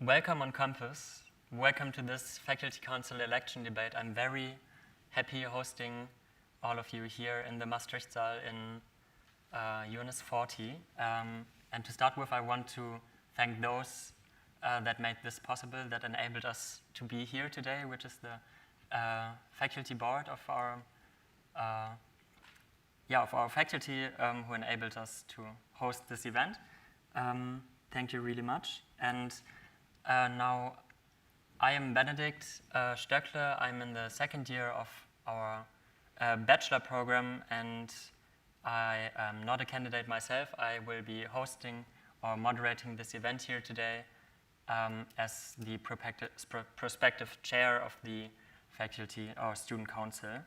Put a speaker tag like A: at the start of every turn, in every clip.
A: Welcome on campus. Welcome to this Faculty Council election debate. I'm very happy hosting all of you here in the Maastrichtsaal in Unit 40. And to start with, I want to thank those that made this possible, that enabled us to be here today, which is the faculty board of our faculty who enabled us to host this event. Thank you really much. And now I am Benedikt Stöckle. I'm in the second year of our bachelor program, and I am not a candidate myself. I will be hosting or moderating this event here today as the prospective chair of the faculty or student council.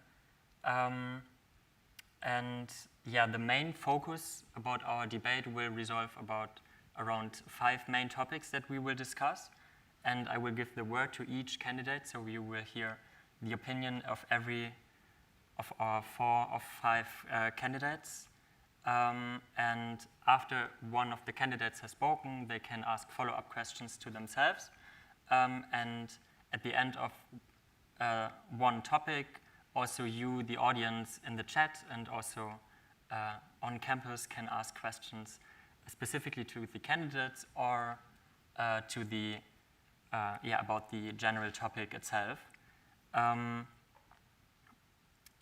A: And yeah, the main focus about our debate will resolve about around 5 main topics that we will discuss. And I will give the word to each candidate, so you will hear the opinion of every of our 4 or 5 candidates. And after one of the candidates has spoken, they can ask follow-up questions to themselves. And at the end of one topic, also you, the audience in the chat, and also on campus can ask questions specifically to the candidates or to the about the general topic itself.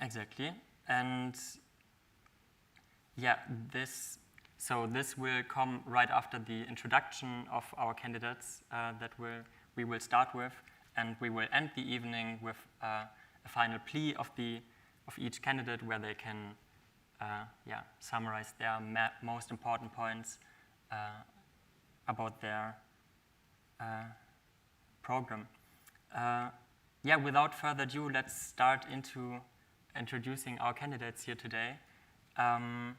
A: Exactly, and yeah, this will come right after the introduction of our candidates we will start with, and we will end the evening with a final plea of each candidate, where they can summarize their most important points about their program. Without further ado, let's start into introducing our candidates here today. To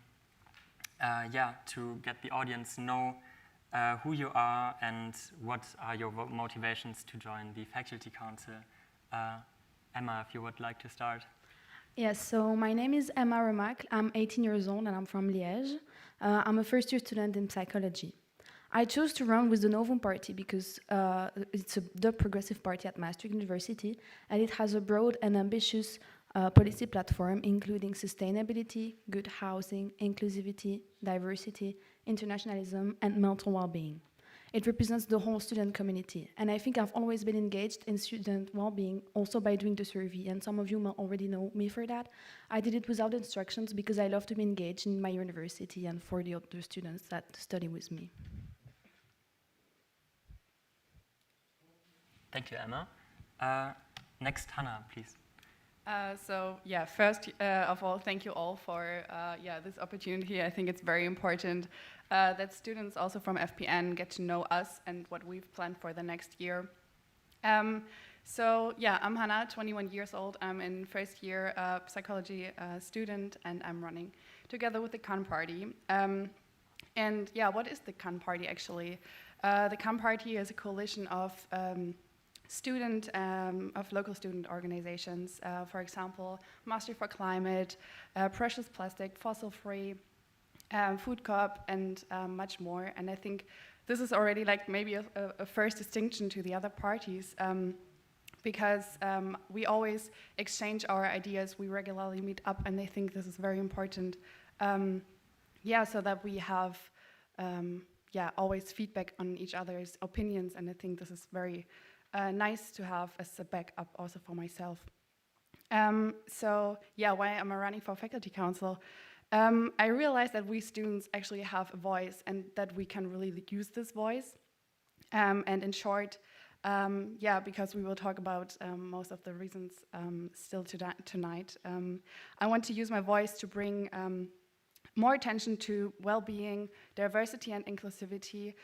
A: get the audience know who you are and what are your motivations to join the Faculty Council. Emma, if you would like to start.
B: Yes, so my name is Emma Remacle. I'm 18 years old and I'm from Liège. I'm a first-year student in psychology. I chose to run with the Novum Party because it's the progressive party at Maastricht University, and it has a broad and ambitious policy platform, including sustainability, good housing, inclusivity, diversity, internationalism, and mental well-being. It represents the whole student community, and I think I've always been engaged in student well-being, also by doing the survey, and some of you might already know me for that. I did it without instructions because I love to be engaged in my university and for the other students that study with me.
A: Thank you, Emma. Next, Hannah, please.
C: First of all, thank you all for this opportunity. I think it's very important that students also from FPN get to know us and what we've planned for the next year. I'm Hannah, 21 years old. I'm in first year psychology student, and I'm running together with the Can Party. What is the Can Party actually? The Can Party is a coalition of local student organizations, for example, Master for Climate, Precious Plastic, Fossil Free, Food Co-op, and much more. And I think this is already like maybe a first distinction to the other parties, because we always exchange our ideas, we regularly meet up, and I think this is very important, so that we have always feedback on each other's opinions, and I think this is very nice to have as a backup also for myself. Why am I running for Faculty Council? I realized that we students actually have a voice and that we can really use this voice. And in short, because we will talk about most of the reasons still tonight, I want to use my voice to bring more attention to well-being, diversity and inclusivity,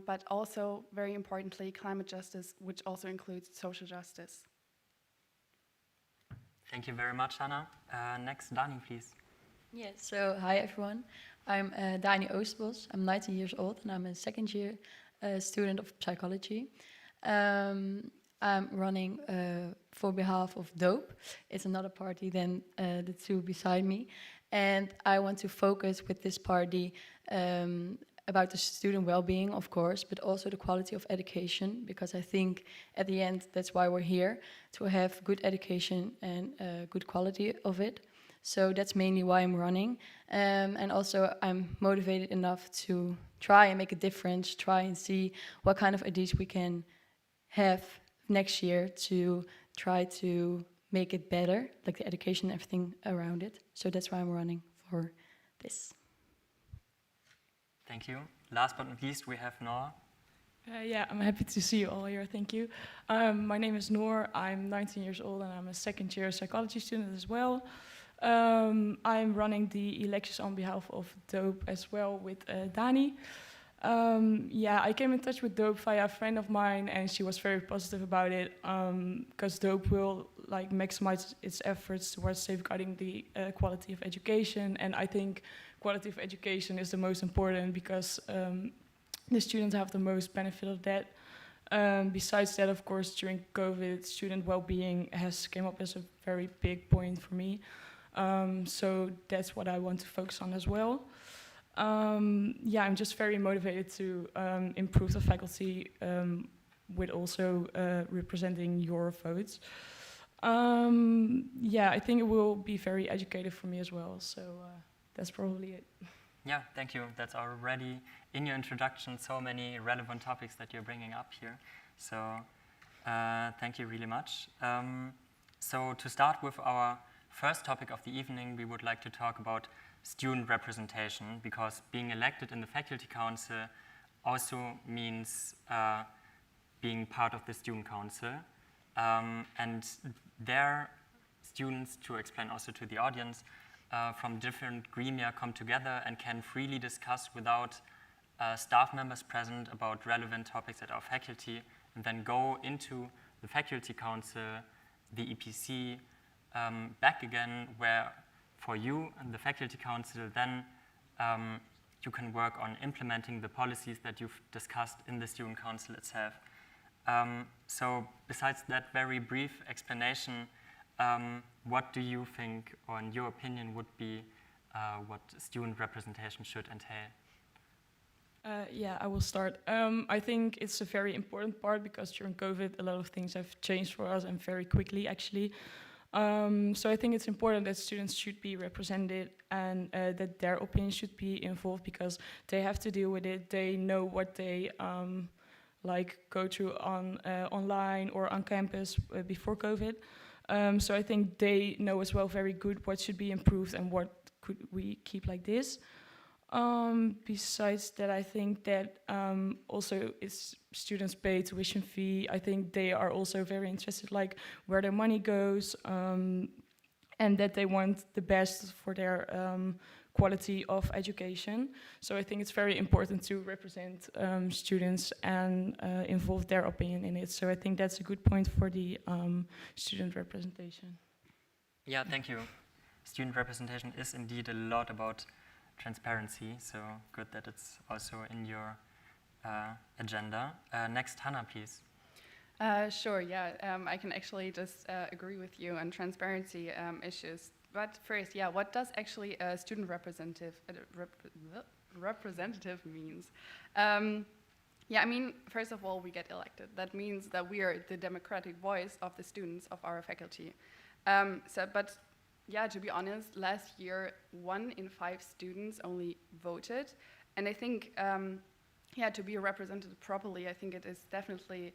C: but also, very importantly, climate justice, which also includes social justice.
A: Thank you very much, Hannah. Next, Dani, please.
D: Yes, so hi everyone. I'm Dani Oosterbos. I'm 19 years old and I'm a second year student of psychology. I'm running for behalf of DOPE. It's another party than the two beside me. And I want to focus with this party about the student well-being, of course, but also the quality of education, because I think at the end that's why we're here, to have good education and good quality of it. So that's mainly why I'm running. And also I'm motivated enough to try and make a difference, try and see what kind of ideas we can have next year to try to make it better, like the education and everything around it. So that's why I'm running for this.
A: Thank you. Last but not least, we have Noor.
E: Yeah, I'm happy to see you all here. Thank you. My name is Noor. I'm 19 years old and I'm a second-year psychology student as well. I'm running the elections on behalf of DOPE as well with Dani. Yeah, I came in touch with DOPE via a friend of mine, and she was very positive about it because DOPE will like maximize its efforts towards safeguarding the quality of education. And I think quality of education is the most important because the students have the most benefit of that. Besides that, of course, during COVID, student well-being has came up as a very big point for me. So that's what I want to focus on as well. Yeah, I'm just very motivated to improve the faculty with also representing your votes. Yeah, I think it will be very educative for me as well. So that's probably it.
A: Yeah, thank you. That's already in your introduction so many relevant topics that you're bringing up here. So thank you really much. So to start with our first topic of the evening, we would like to talk about student representation, because being elected in the Faculty Council also means being part of the Student Council. And there, students, to explain also to the audience, from different gremia come together and can freely discuss without staff members present about relevant topics at our faculty, and then go into the Faculty Council, the EPC, back again, where for you and the Faculty Council, then you can work on implementing the policies that you've discussed in the Student Council itself. So besides that very brief explanation, what do you think, or in your opinion, would be what student representation should entail?
E: Yeah, I will start. I think it's a very important part because during COVID, a lot of things have changed for us and very quickly, actually. So I think it's important that students should be represented and that their opinion should be involved because they have to deal with it. They know what they like go through on online or on campus before COVID. So I think they know as well very good what should be improved and what could we keep like this. Besides that, I think that also it's students pay tuition fee. I think they are also very interested, like where their money goes, and that they want the best for their quality of education. So I think it's very important to represent students and involve their opinion in it. So I think that's a good point for the student representation.
A: Yeah, thank you. Student representation is indeed a lot about transparency, so good that it's also in your agenda. Next, Hannah, please.
C: Sure, yeah, I can actually just agree with you on transparency issues. But first, yeah, what does actually a student representative means? Yeah, I mean, first of all, we get elected. That means that we are the democratic voice of the students of our faculty. But yeah, to be honest, last year, 1 in 5 students only voted. And I think, yeah, to be represented properly, I think it is definitely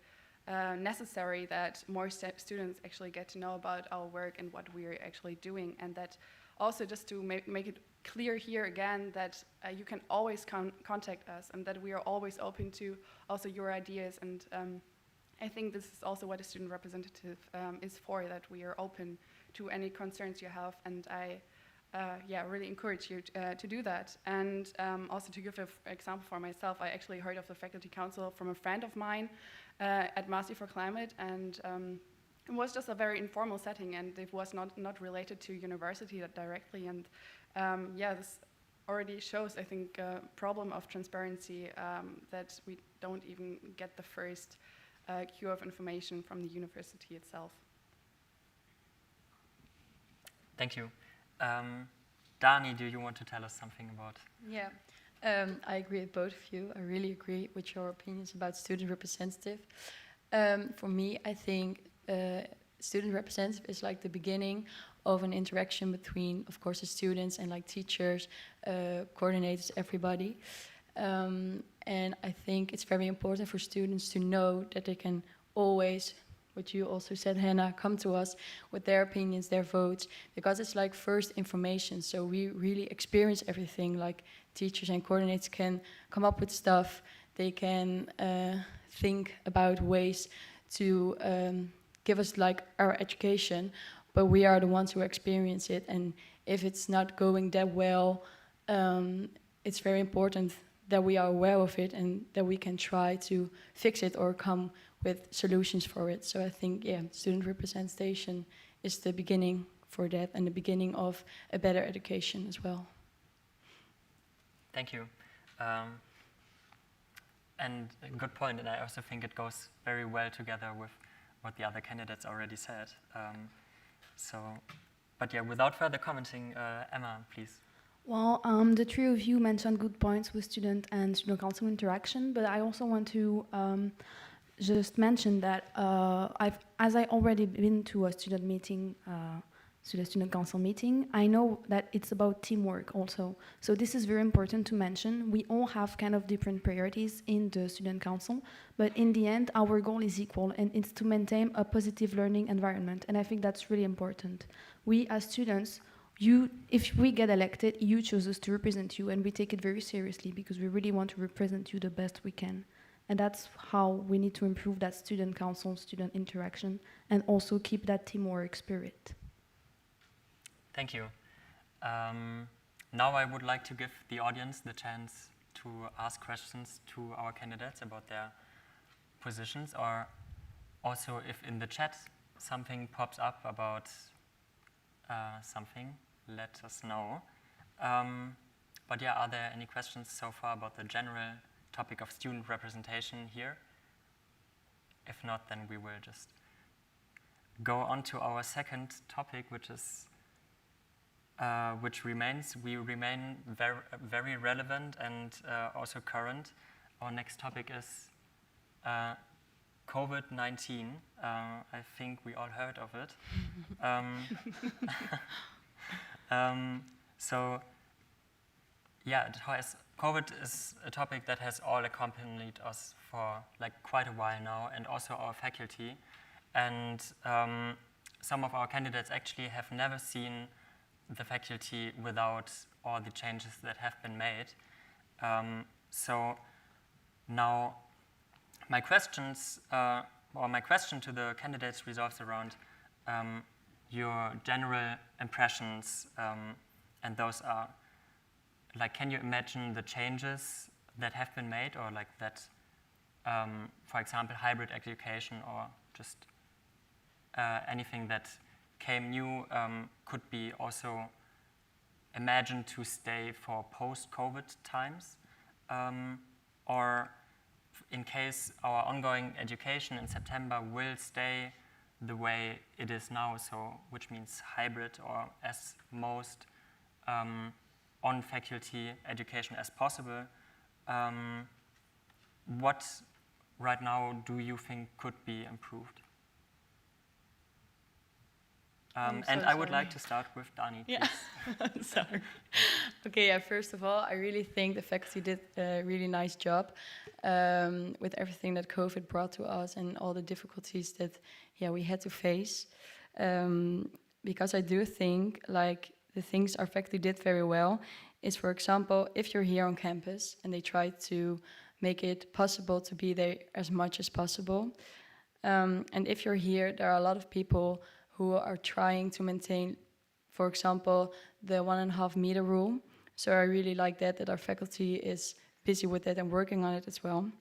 C: necessary that more students actually get to know about our work and what we're actually doing. And that also just to make it clear here again that you can always contact us and that we are always open to also your ideas. And I think this is also what a student representative is for, that we are open to any concerns you have, and I yeah, really encourage you to do that. And also to give an example for myself, I actually heard of the Faculty Council from a friend of mine at Master for Climate, and it was just a very informal setting, and it was not related to university directly. And yeah, this already shows, I think, a problem of transparency, that we don't even get the first queue of information from the university itself.
A: Thank you. Dani, do you want to tell us something about?
D: Yeah, I agree with both of you. I really agree with your opinions about student representative. For me, I think student representative is like the beginning of an interaction between, of course, the students and like teachers, coordinators, everybody. And I think it's very important for students to know that they can always, what you also said, Hannah, come to us with their opinions, their votes, because it's like first information. So we really experience everything. Like teachers and coordinators can come up with stuff. They can think about ways to give us like our education, but we are the ones who experience it. And if it's not going that well, it's very important that we are aware of it and that we can try to fix it or come with solutions for it. So I think, yeah, student representation is the beginning for that and the beginning of a better education as well.
A: Thank you. And a good point, and I also think it goes very well together with what the other candidates already said. But yeah, without further commenting, Emma, please.
B: Well, the three of you mentioned good points with student and student council interaction, but I also want to just mention that as I already been to a student meeting, to the student council meeting, I know that it's about teamwork also. So this is very important to mention. We all have kind of different priorities in the student council, but in the end, our goal is equal, and it's to maintain a positive learning environment. And I think that's really important. We as students, if we get elected, you choose us to represent you, and we take it very seriously because we really want to represent you the best we can. And that's how we need to improve that student council, student interaction, and also keep that teamwork spirit.
A: Thank you. Now I would like to give the audience the chance to ask questions to our candidates about their positions, or also if in the chat something pops up about something, let us know. But yeah, are there any questions so far about the general topic of student representation here? If not, then we will just go on to our second topic, which remain very relevant and also current. Our next topic is COVID-19. I think we all heard of it. So yeah, COVID is a topic that has all accompanied us for like quite a while now, and also our faculty. And some of our candidates actually have never seen the faculty without all the changes that have been made. So now my question to the candidates revolves around your general impressions, and those are, like, can you imagine the changes that have been made, or like that, for example, hybrid education, or just anything that came new could be also imagined to stay for post-COVID times, or in case our ongoing education in September will stay the way it is now, so which means hybrid or as most on-faculty education as possible. What right now do you think could be improved? And I would like to start with Dani, please.
D: Yeah, sorry. Okay, yeah, first of all, I really think the faculty did a really nice job with everything that COVID brought to us and all the difficulties that we had to face. Because I do think, like, the things our faculty did very well is, for example, if you're here on campus and they try to make it possible to be there as much as possible. And if you're here, there are a lot of people who are trying to maintain, for example, the 1.5 meter rule. So I really like that our faculty is busy with that and working on it as well.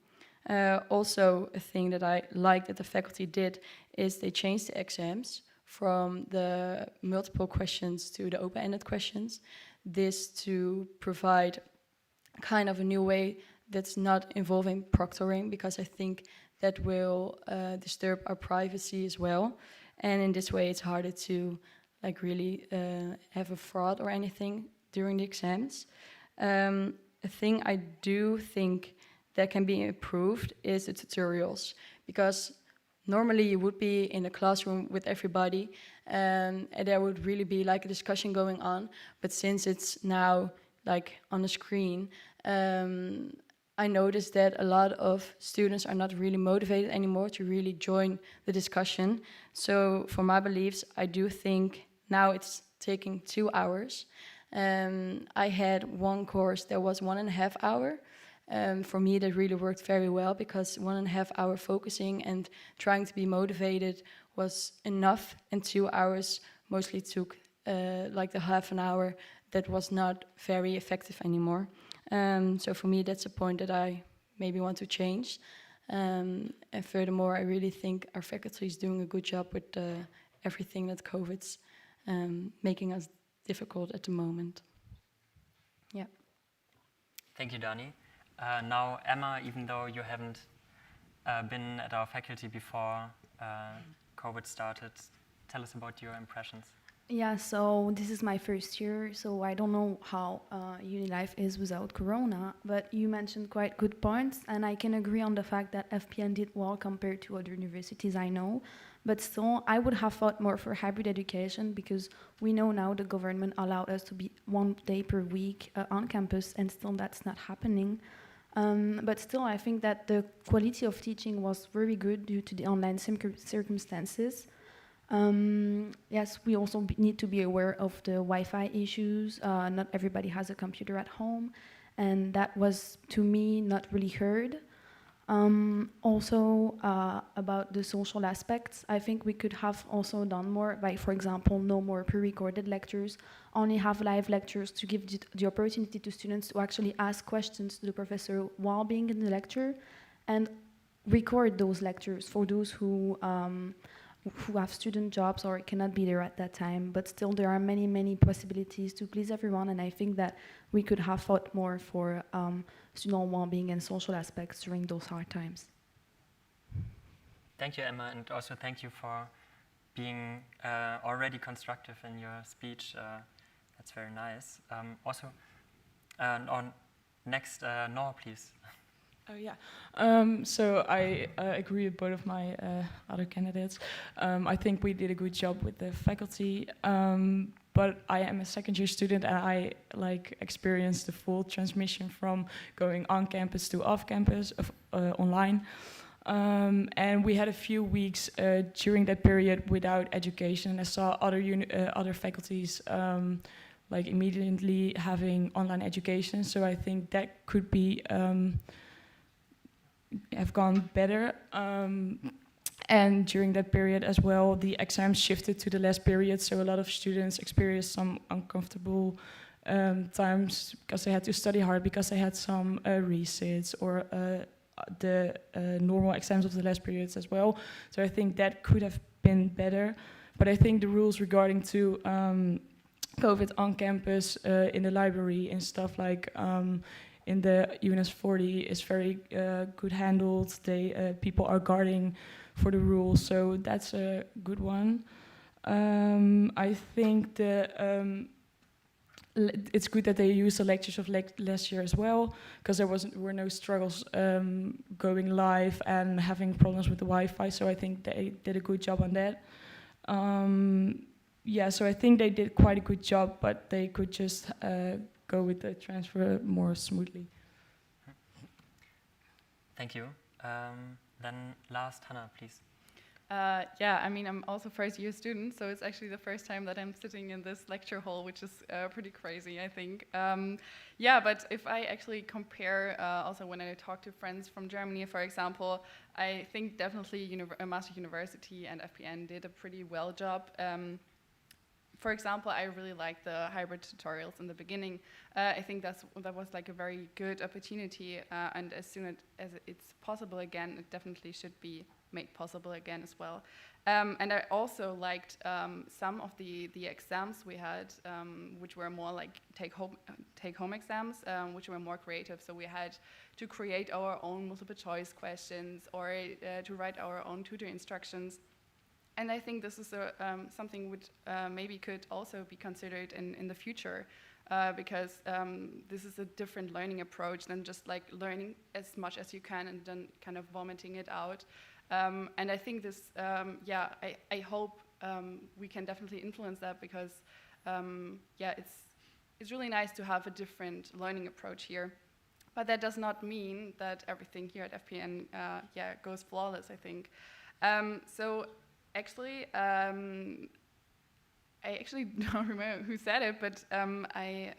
D: Also, a thing that I like that the faculty did is they changed the exams from the multiple questions to the open-ended questions. This to provide kind of a new way that's not involving proctoring, because I think that will disturb our privacy as well. And in this way, it's harder to like really have a fraud or anything during the exams. a thing I do think that can be improved is the tutorials, because normally you would be in a classroom with everybody, and there would really be like a discussion going on. But since it's now like on the screen, I noticed that a lot of students are not really motivated anymore to really join the discussion. So for my beliefs, I do think now it's taking 2 hours. I had one course that was 1.5 hours. For me, that really worked very well, because 1.5 hours focusing and trying to be motivated was enough, and 2 hours mostly took like the half an hour that was not very effective anymore. So for me, that's a point that I maybe want to change. And furthermore, I really think our faculty is doing a good job with everything that COVID's making us difficult at the moment. Yeah.
A: Thank you, Dani. Now, Emma, even though you haven't been at our faculty before COVID started, tell us about your impressions.
B: Yeah, so this is my first year, so I don't know how uni life is without Corona, but you mentioned quite good points, and I can agree on the fact that FPN did well compared to other universities I know, but still, I would have fought more for hybrid education, because we know now the government allowed us to be 1 day per week on campus, and still that's not happening. But still, I think that the quality of teaching was very good due to the online circumstances. Yes, we also need to be aware of the Wi-Fi issues. Not everybody has a computer at home, and that was, to me, not really heard. Also, about the social aspects, I think we could have also done more by, for example, no more pre-recorded lectures, only have live lectures to give the opportunity to students to actually ask questions to the professor while being in the lecture, and record those lectures for those who have student jobs or cannot be there at that time. But still, there are many, many possibilities to please everyone, and I think that we could have fought more for student well-being and social aspects during those hard times.
A: Thank you, Emma, and also thank you for being already constructive in your speech. That's very nice. Also, on next, Noor, please.
E: Oh yeah, so I agree with both of my other candidates. I think we did a good job with the faculty, but I am a second-year student, and I experienced the full transmission from going on campus to off campus, online. And we had a few weeks during that period without education. I saw other faculties immediately having online education, so I think that could be have gone better. And during that period as well, the exams shifted to the last period, so a lot of students experienced some uncomfortable times because they had to study hard, because they had some resits or the normal exams of the last periods as well. So I think that could have been better. But I think the rules regarding to COVID on campus, in the library and stuff like in the UNS 40 is very good handled. People are guarding for the rules, so that's a good one. I think it's good that they use the lectures of last year as well, because there were no struggles going live and having problems with the Wi-Fi, so I think they did a good job on that. Yeah, so I think they did quite a good job, but they could just go with the transfer more smoothly.
A: Thank you. Then last, Hannah, please.
C: Yeah, I mean, I'm also first-year student, so it's actually the first time that I'm sitting in this lecture hall, which is pretty crazy, I think. Yeah, but if I actually compare, also when I talk to friends from Germany, for example, I think definitely Master University and FPN did a pretty well job. For example, I really liked the hybrid tutorials in the beginning. I think that was like a very good opportunity, and as soon as it's possible again, it definitely should be made possible again as well. And I also liked some of the exams we had, which were more like take-home exams, which were more creative. So we had to create our own multiple choice questions, or to write our own tutor instructions. And I think this is something which maybe could also be considered in the future, because this is a different learning approach than just like learning as much as you can and then kind of vomiting it out. And I think this, I hope we can definitely influence that because, it's really nice to have a different learning approach here. But that does not mean that everything here at FPN, goes flawless, I think. So actually, I actually don't remember who said it, but I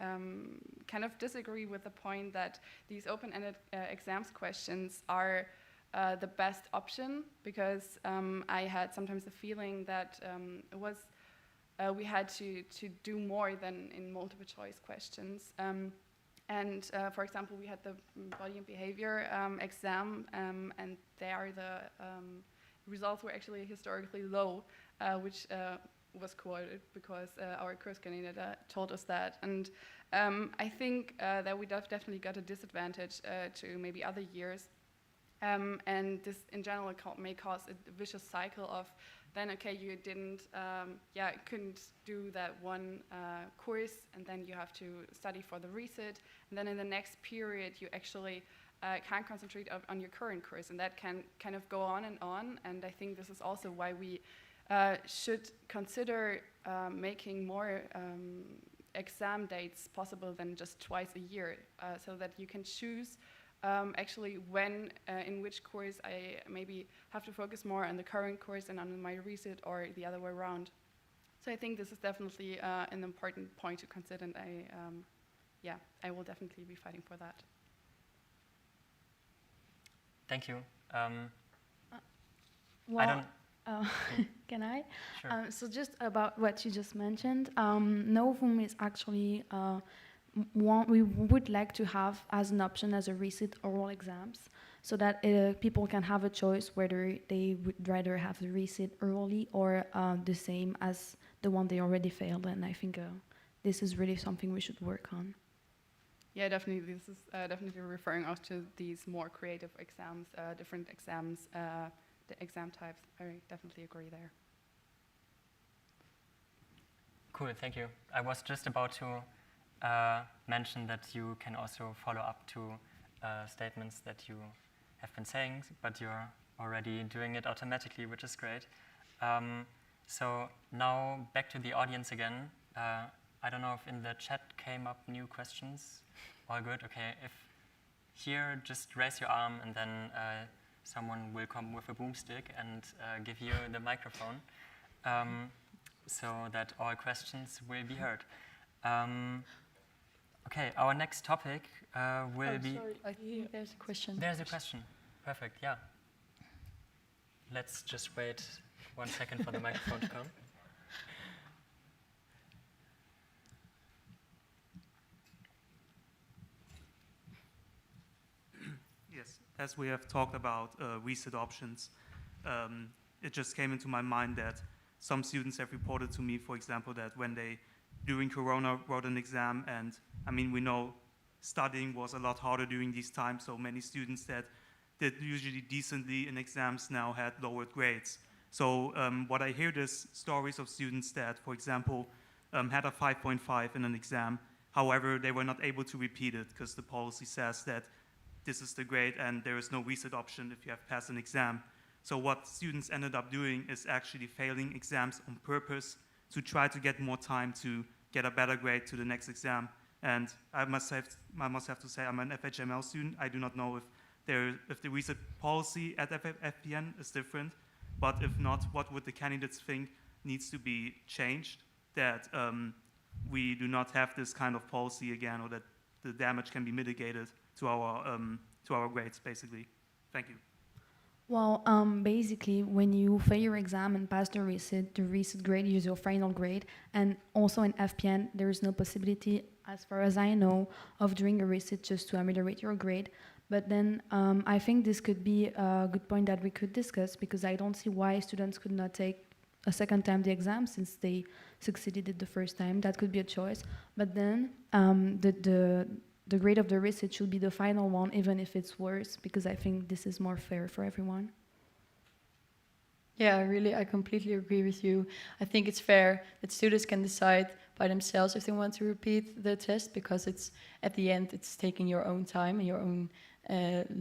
C: kind of disagree with the point that these open-ended exams questions are the best option, because I had sometimes the feeling that we had to do more than in multiple choice questions. For example, we had the body and behavior exam, and there the results were actually historically low, which was quoted because our course coordinator told us that. And I think that we definitely got a disadvantage to maybe other years. And this in general may cause a vicious cycle of then, okay, you couldn't do that one course, and then you have to study for the resit, and then in the next period you actually can't concentrate on your current course, and that can kind of go on, and I think this is also why we should consider making more exam dates possible than just twice a year, so that you can choose actually when, in which course I maybe have to focus more on the current course and on my resit, or the other way around. So I think this is definitely an important point to consider, and I will definitely be fighting for that.
A: Thank you.
B: Well,
A: I don't.
B: can I?
A: Sure.
B: So just about what you just mentioned, Novum is actually we would like to have as an option as a resit oral exams, so that people can have a choice whether they would rather have the resit early or the same as the one they already failed. And I think this is really something we should work on.
C: Yeah, definitely. This is definitely referring us to these more creative exams, different exams, the exam types. I definitely agree there.
A: Cool, thank you. I was just about to mention that you can also follow up to statements that you have been saying, but you're already doing it automatically, which is great. So now back to the audience again. I don't know if in the chat came up new questions. All good, okay. If here, just raise your arm, and then someone will come with a boomstick and give you the microphone, so that all questions will be heard. Okay, our next topic will be...
D: Sorry, I think there's a question.
A: There's a question. Perfect, yeah. Let's just wait 1 second for the microphone to come.
F: Yes, as we have talked about resit options, it just came into my mind that some students have reported to me, for example, that when they, during Corona, wrote an exam, and I mean, we know studying was a lot harder during these times, so many students that did usually decently in exams now had lowered grades. So what I hear is stories of students that, for example, had a 5.5 in an exam, however, they were not able to repeat it because the policy says that this is the grade and there is no resit option if you have passed an exam. So what students ended up doing is actually failing exams on purpose to try to get more time to get a better grade to the next exam. And I must have to say I'm an FHML student. I do not know if the resit policy at FPN is different, but if not, what would the candidates think needs to be changed that we do not have this kind of policy again, or that the damage can be mitigated to our grades, basically. Thank you.
B: Well, basically, when you fail your exam and pass the resit grade is your final grade, and also in FPN, there is no possibility, as far as I know, of doing a resit just to ameliorate your grade. But then I think this could be a good point that we could discuss, because I don't see why students could not take a second time the exam since they succeeded it the first time. That could be a choice. But then the grade of the resit should be the final one, even if it's worse, because I think this is more fair for everyone.
D: Yeah, really, I completely agree with you. I think it's fair that students can decide, by themselves if they want to repeat the test, because it's at the end it's taking your own time and your own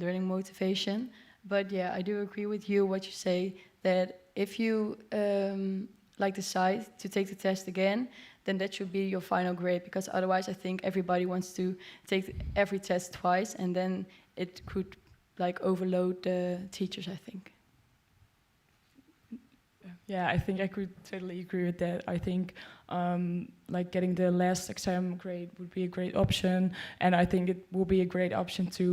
D: learning motivation. But yeah, I do agree with you what you say, that if you like decide to take the test again, then that should be your final grade, because otherwise I think everybody wants to take every test twice, and then it could like overload the teachers, I think.
E: Yeah, I think I could totally agree with that. I think like getting the last exam grade would be a great option, and I think it will be a great option to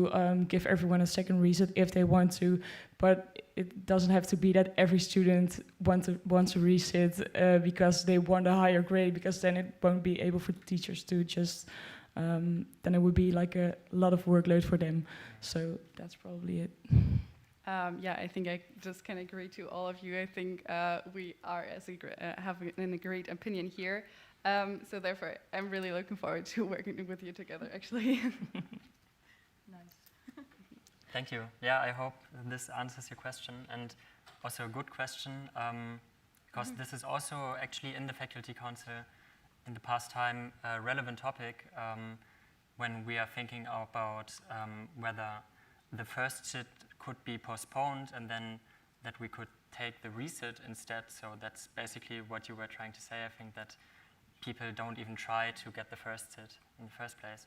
E: give everyone a second reset if they want to. But it doesn't have to be that every student wants to resit because they want a higher grade, because then it won't be able for teachers to just. Then it would be like a lot of workload for them. So that's probably it.
C: Yeah, I think I just can agree to all of you. I think we are have a great opinion here. So therefore, I'm really looking forward to working with you together, actually.
D: Nice.
A: Thank you. Yeah, I hope this answers your question, and also a good question, because this is also actually in the Faculty Council in the past time a relevant topic when we are thinking about whether the first sit could be postponed and then that we could take the resit instead. So that's basically what you were trying to say. I think that people don't even try to get the first sit in the first place.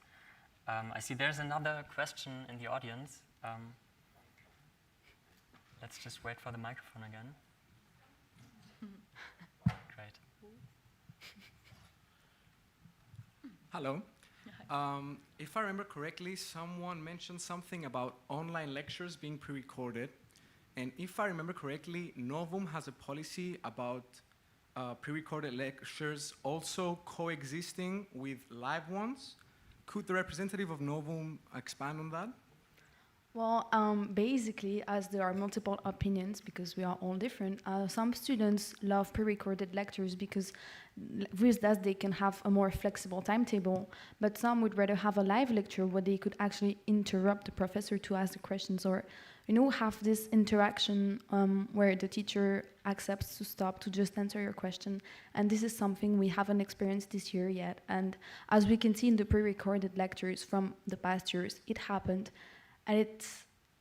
A: I see there's another question in the audience. Let's just wait for the microphone again. Great.
G: Hello. If I remember correctly, someone mentioned something about online lectures being pre-recorded. And if I remember correctly, Novum has a policy about pre-recorded lectures also coexisting with live ones. Could the representative of Novum expand on that?
B: Well, basically, as there are multiple opinions, because we are all different, some students love pre-recorded lectures because with that they can have a more flexible timetable, but some would rather have a live lecture where they could actually interrupt the professor to ask the questions, or have this interaction where the teacher accepts to stop to just answer your question. And this is something we haven't experienced this year yet. And as we can see in the pre-recorded lectures from the past years, it happened. And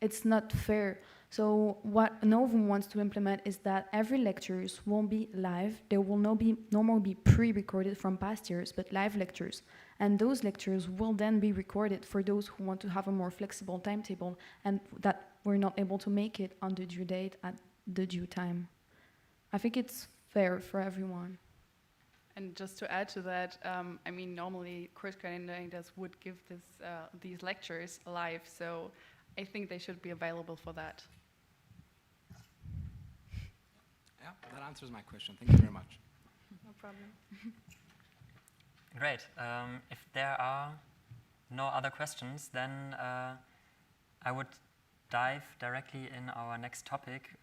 B: it's not fair. So what Novum wants to implement is that every lectures won't be live. There will no more be pre-recorded from past years, but live lectures. And those lectures will then be recorded for those who want to have a more flexible timetable and that were not able to make it on the due date at the due time. I think it's fair for everyone.
C: And just to add to that, normally course coordinators would give these lectures live, so I think they should be available for that.
G: Yeah, that answers my question. Thank you very much.
C: No problem.
A: Great. If there are no other questions, then I would dive directly in our next topic.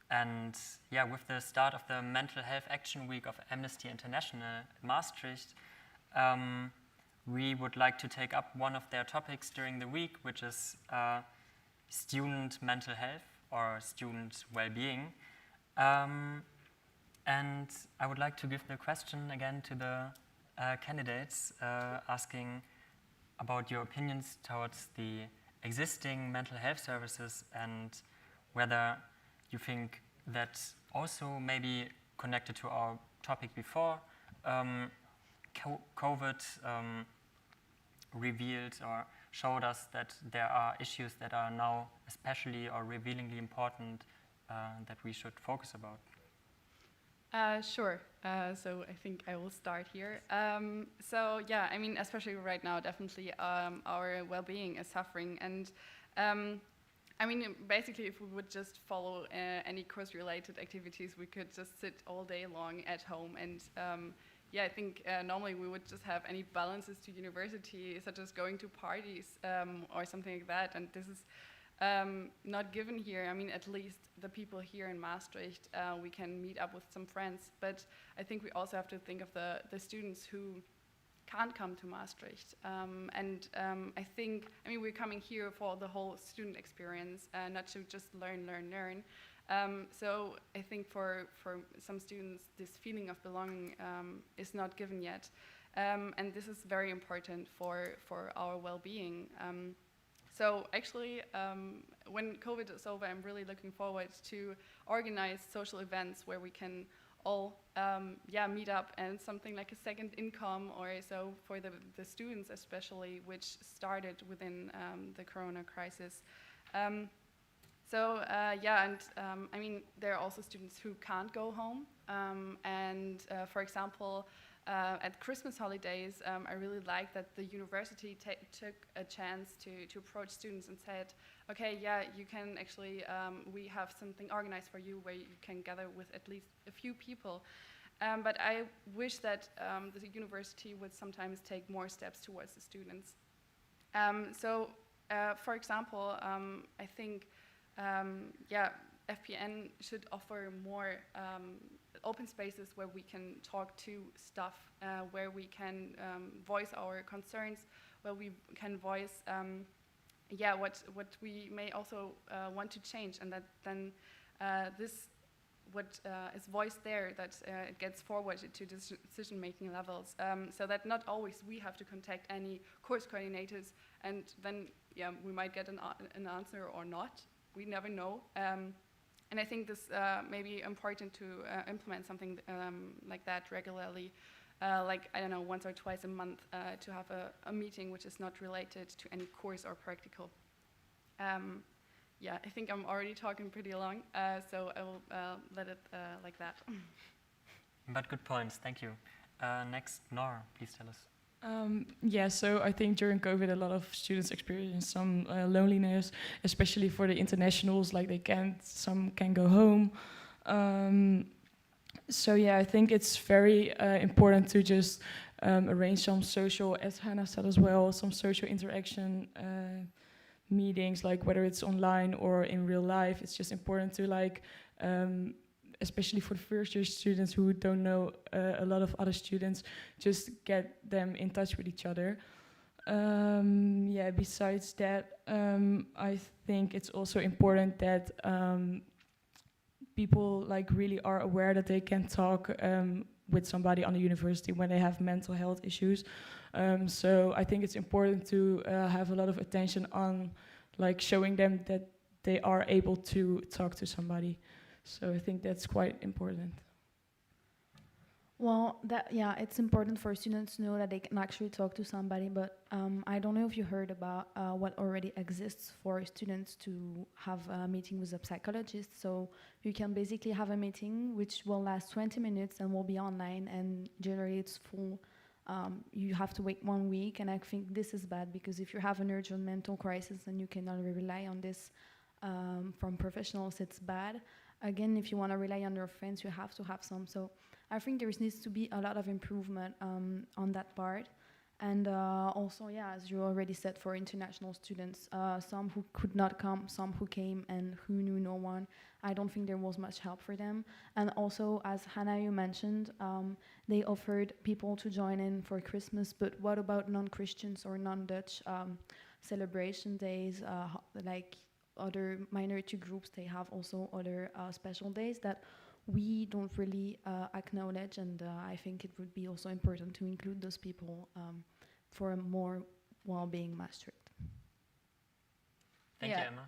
A: And yeah, with the start of the Mental Health Action Week of Amnesty International Maastricht, we would like to take up one of their topics during the week, which is student mental health or student well-being. And I would like to give the question again to the candidates, asking about your opinions towards the existing mental health services and whether you think that also maybe connected to our topic before, COVID revealed or showed us that there are issues that are now especially or revealingly important that we should focus about.
C: Sure. So I think I will start here. Especially right now, definitely our well-being is suffering. And basically, if we would just follow any course-related activities, we could just sit all day long at home. And I think normally we would just have any balances to university, such as going to parties or something like that. And this is not given here. At least the people here in Maastricht, we can meet up with some friends. But I think we also have to think of the students who can't come to Maastricht. I think, we're coming here for the whole student experience, not to just learn. So I think for some students, this feeling of belonging is not given yet. And this is very important for our well-being. So actually, when COVID is over, I'm really looking forward to organize social events where we can all meet up, and something like a second income or so for the students especially, which started within the Corona crisis. I mean, there are also students who can't go home. For example, at Christmas holidays, I really like that the university took a chance to approach students and said, okay, yeah, you can actually, we have something organized for you where you can gather with at least a few people. But I wish that the university would sometimes take more steps towards the students. For example, I think, FPN should offer more open spaces where we can talk to staff, where we can voice our concerns, where we can voice what we may also want to change, and that then what is voiced there, that it gets forwarded to decision-making levels, so that not always we have to contact any course coordinators, and then we might get an answer or not. We never know. And I think this may be important to implement something like that regularly, like, I don't know, once or twice a month, to have a meeting which is not related to any course or practical. I think I'm already talking pretty long, so I will let it like that.
A: But good points, thank you. Next, Nora, please tell us.
E: So I think during COVID, a lot of students experienced some loneliness, especially for the internationals, like some can go home. I think it's very important to just arrange some social, as Hannah said as well, some social interaction meetings, like whether it's online or in real life. It's just important to especially for the first year students who don't know a lot of other students, just get them in touch with each other. Besides that, I think it's also important that people really are aware that they can talk with somebody on the university when they have mental health issues. So I think it's important to have a lot of attention on showing them that they are able to talk to somebody. So I think that's quite important.
B: Well, it's important for students to know that they can actually talk to somebody, but I don't know if you heard about what already exists for students to have a meeting with a psychologist. So you can basically have a meeting which will last 20 minutes and will be online, and generally it's full. You have to wait 1 week, and I think this is bad, because if you have an urgent mental crisis and you cannot rely on this from professionals, it's bad. Again, if you want to rely on your friends, you have to have some. So I think there needs to be a lot of improvement on that part. And also, as you already said, for international students, some who could not come, some who came and who knew no one, I don't think there was much help for them. And also, as Hannah, you mentioned, they offered people to join in for Christmas, but what about non-Christians or non-Dutch celebration days, like other minority groups? They have also other special days that we don't really acknowledge, and I think it would be also important to include those people for a more well-being mastered.
A: Thank you, Emma.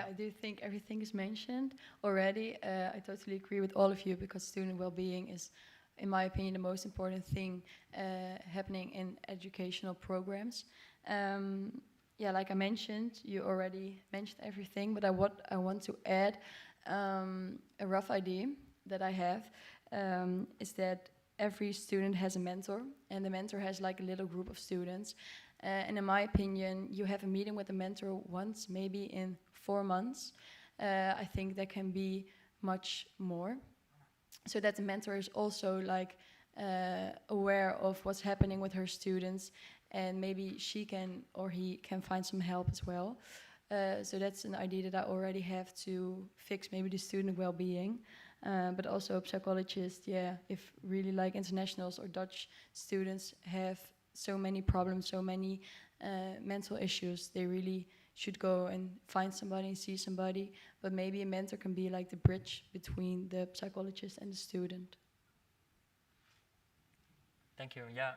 D: I do think everything is mentioned already. I totally agree with all of you, because student well-being is, in my opinion, the most important thing happening in educational programs. Like I mentioned, you already mentioned everything, but I want to add a rough idea that I have, is that every student has a mentor, and the mentor has a little group of students. And in my opinion, you have a meeting with the mentor once, maybe in 4 months. I think that can be much more, so that the mentor is also aware of what's happening with her students, and maybe she can or he can find some help as well. So that's an idea that I already have to fix maybe the student well-being, but also psychologists. If really internationals or Dutch students have so many problems, so many mental issues, they really should go and find somebody and see somebody. But maybe a mentor can be like the bridge between the psychologist and the student.
A: Thank you. Yeah,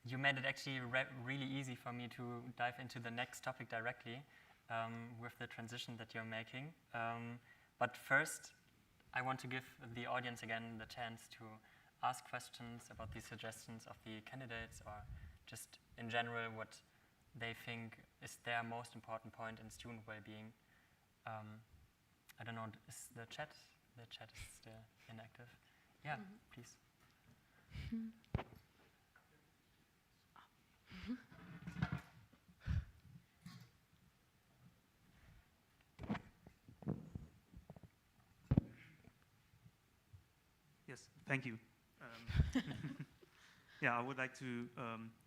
A: you made it actually really easy for me to dive into the next topic directly with the transition that you're making. But first, I want to give the audience again the chance to ask questions about the suggestions of the candidates, or just in general what they think is their most important point in student well-being. I don't know, is the chat is still inactive? Yeah, please.
F: Yes, thank you. Yeah, I would like to,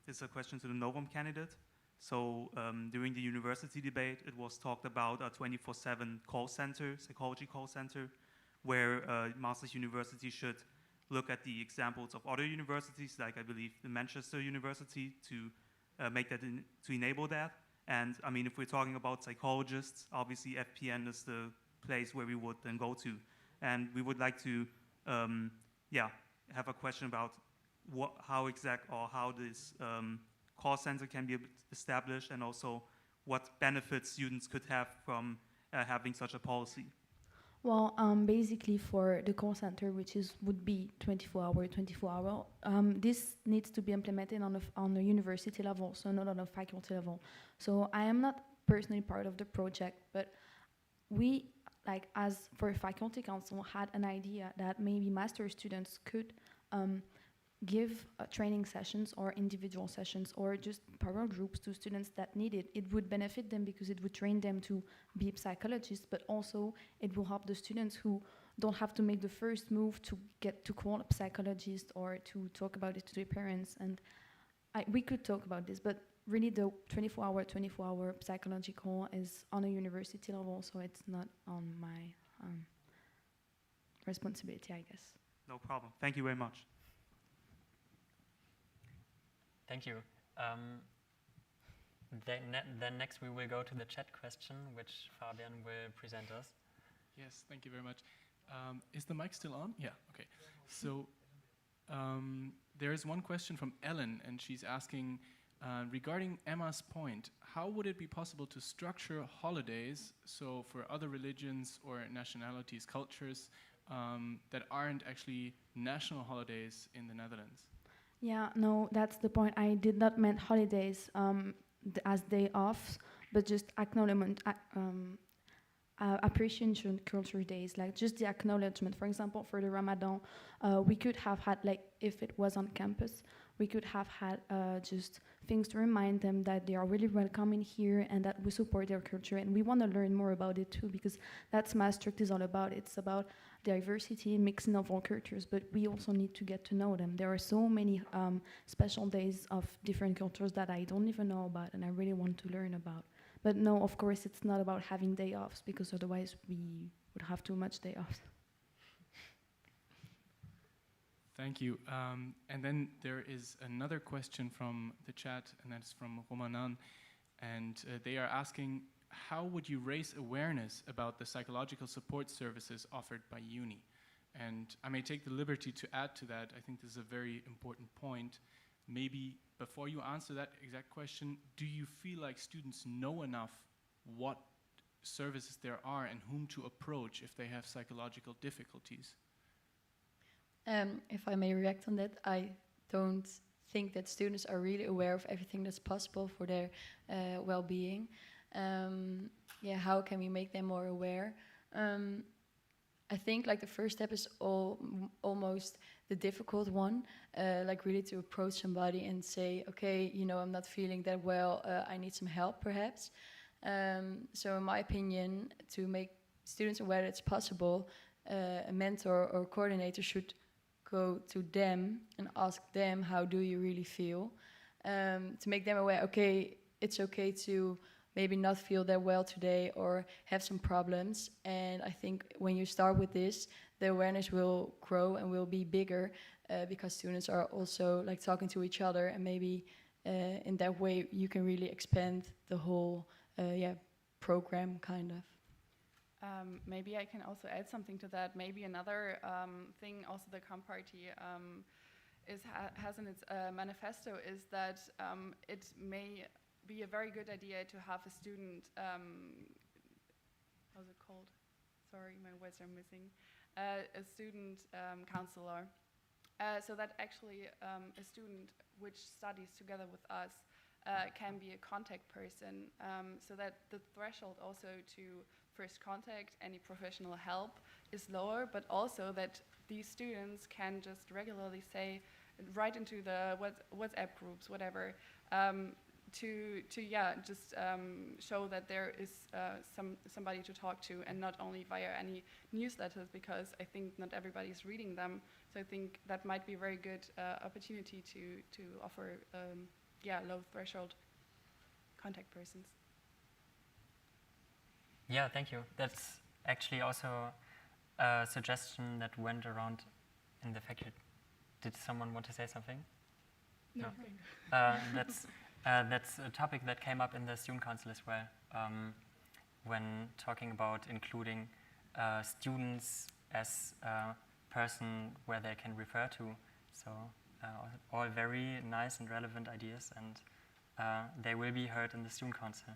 F: this is a question to the Novum candidate. So during the university debate, it was talked about a 24/7 call center, psychology call center, where Master's University should look at the examples of other universities, like I believe the Manchester University, to make that, to enable that. And I mean, if we're talking about psychologists, obviously FPN is the place where we would then go to. And we would like to, have a question about how this call center can be established, and also what benefits students could have from having such a policy.
B: Well, basically for the call center, which would be 24-hour, this needs to be implemented on a university level, so not on a faculty level. So I am not personally part of the project, but we, as for Faculty Council, had an idea that maybe master students could give training sessions or individual sessions or just parallel groups to students that need it. It would benefit them because it would train them to be psychologists, but also it will help the students who don't have to make the first move to get to call a psychologist or to talk about it to their parents. And we could talk about this, but really the 24-hour psychology call is on a university level, so it's not on my responsibility, I guess.
F: No problem. Thank you very much.
A: Thank you. Then next we will go to the chat question, which Fabian will present us.
H: Yes, thank you very much. Is the mic still on? Yeah, okay. So there is one question from Ellen, and she's asking, regarding Emma's point, how would it be possible to structure holidays, so for other religions or nationalities, cultures, that aren't actually national holidays in the Netherlands?
B: Yeah, no, that's the point. I did not mean holidays as day offs, but just acknowledgement, appreciation culture days, like just the acknowledgement. For example, for the Ramadan, we could have had, if it was on campus, we could have had just things to remind them that they are really welcome in here and that we support their culture, and we want to learn more about it too, because that's Maastricht is all about. It's about diversity, mixing of all cultures, but we also need to get to know them. There are so many special days of different cultures that I don't even know about and I really want to learn about. But no, of course, it's not about having day offs, because otherwise we would have too much day offs.
H: Thank you. And then there is another question from the chat, and that's from Romanan. And they are asking, how would you raise awareness about the psychological support services offered by uni? And I may take the liberty to add to that. I think this is a very important point. Maybe before you answer that exact question, do you feel like students know enough what services there are and whom to approach if they have psychological difficulties?
D: If I may react on that, I don't think that students are really aware of everything that's possible for their well-being. How can we make them more aware? I think the first step is almost the difficult one, really to approach somebody and say, okay, I'm not feeling that well, I need some help perhaps. So in my opinion, to make students aware that it's possible, a mentor or coordinator should go to them and ask them, how do you really feel? To make them aware, okay, it's okay to maybe not feel that well today or have some problems. And I think when you start with this, the awareness will grow and will be bigger because students are also talking to each other and maybe in that way you can really expand the whole program kind of.
C: Maybe I can also add something to that. Maybe another thing also the COM party has in its manifesto is that it may be a very good idea to have a student, how's it called? Sorry, my words are missing. A student counselor. So that actually a student which studies together with us can be a contact person, so that the threshold also to first contact, any professional help is lower, but also that these students can just regularly say, write into the WhatsApp groups, whatever, to just show that there is somebody to talk to, and not only via any newsletters, because I think not everybody is reading them. So I think that might be a very good opportunity to offer low threshold contact persons.
A: Yeah, thank you. That's actually also a suggestion that went around in the faculty. Did someone want to say something?
E: No.
A: That's a topic that came up in the student council as well, when talking about including students as a person where they can refer to. So all very nice and relevant ideas, and they will be heard in the student council.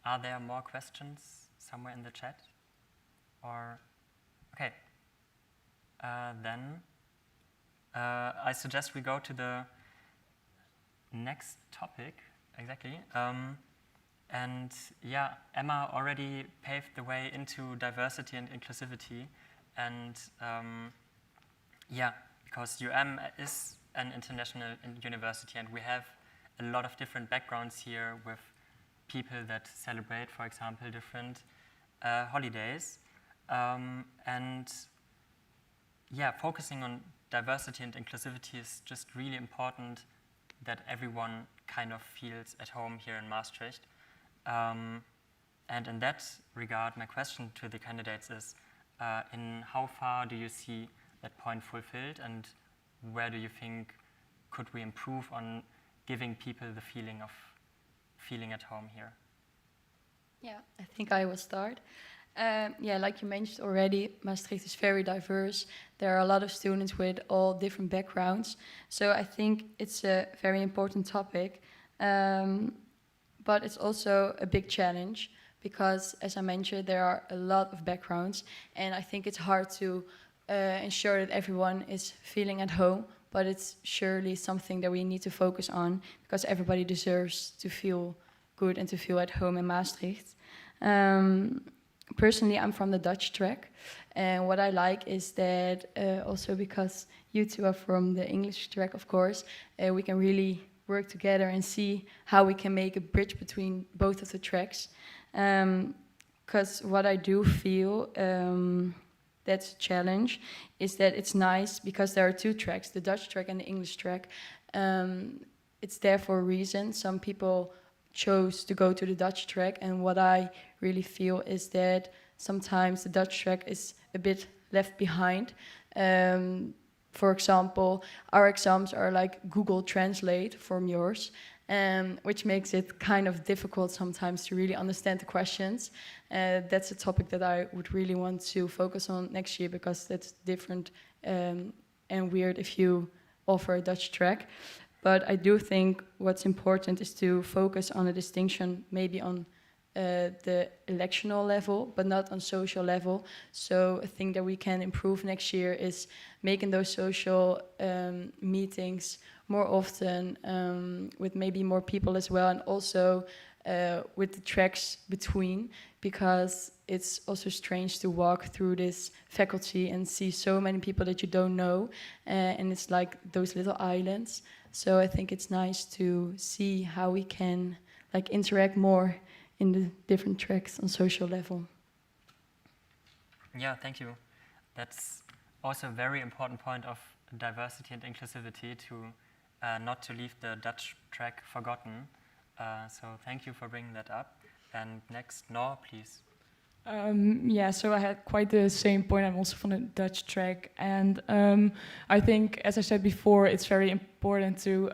A: Are there more questions somewhere in the chat? Or, okay. Then I suggest we go to the next topic, exactly. And yeah, Emma already paved the way into diversity and inclusivity. And because UM is an international university, and we have a lot of different backgrounds here with people that celebrate, for example, different holidays. And yeah, focusing on diversity and inclusivity is just really important, that everyone kind of feels at home here in Maastricht. And in that regard, my question to the candidates is, in how far do you see that point fulfilled, and where do you think could we improve on giving people the feeling of feeling at home here?
D: Yeah, I think I will start. Like you mentioned already, Maastricht is very diverse. There are a lot of students with all different backgrounds. So I think it's a very important topic. But it's also a big challenge because, as I mentioned, there are a lot of backgrounds. And I think it's hard to ensure that everyone is feeling at home. But it's surely something that we need to focus on, because everybody deserves to feel good and to feel at home in Maastricht. Personally, I'm from the Dutch track, and what I like is that also because you two are from the English track, of course, we can really work together and see how we can make a bridge between both of the tracks. Because what I do feel that's a challenge is that it's nice because there are two tracks, the Dutch track and the English track. It's there for a reason. Some people chose to go to the Dutch track, and what I really feel is that sometimes the Dutch track is a bit left behind. For example, our exams are like Google Translate from yours, which makes it kind of difficult sometimes to really understand the questions. That's a topic that I would really want to focus on next year, because that's different and weird if you offer a Dutch track. But I do think what's important is to focus on a distinction, maybe on the electional level, but not on social level. So a thing that we can improve next year is making those social meetings more often, with maybe more people as well, and also with the tracks between, because it's also strange to walk through this faculty and see so many people that you don't know, and it's like those little islands. So I think it's nice to see how we can like interact more in the different tracks on social level.
A: Yeah, thank you. That's also a very important point of diversity and inclusivity, to not to leave the Dutch track forgotten. So thank you for bringing that up. And next, Noor, please.
E: Yeah, so I had quite the same point. I'm also from the Dutch track, and I think, as I said before, it's very important to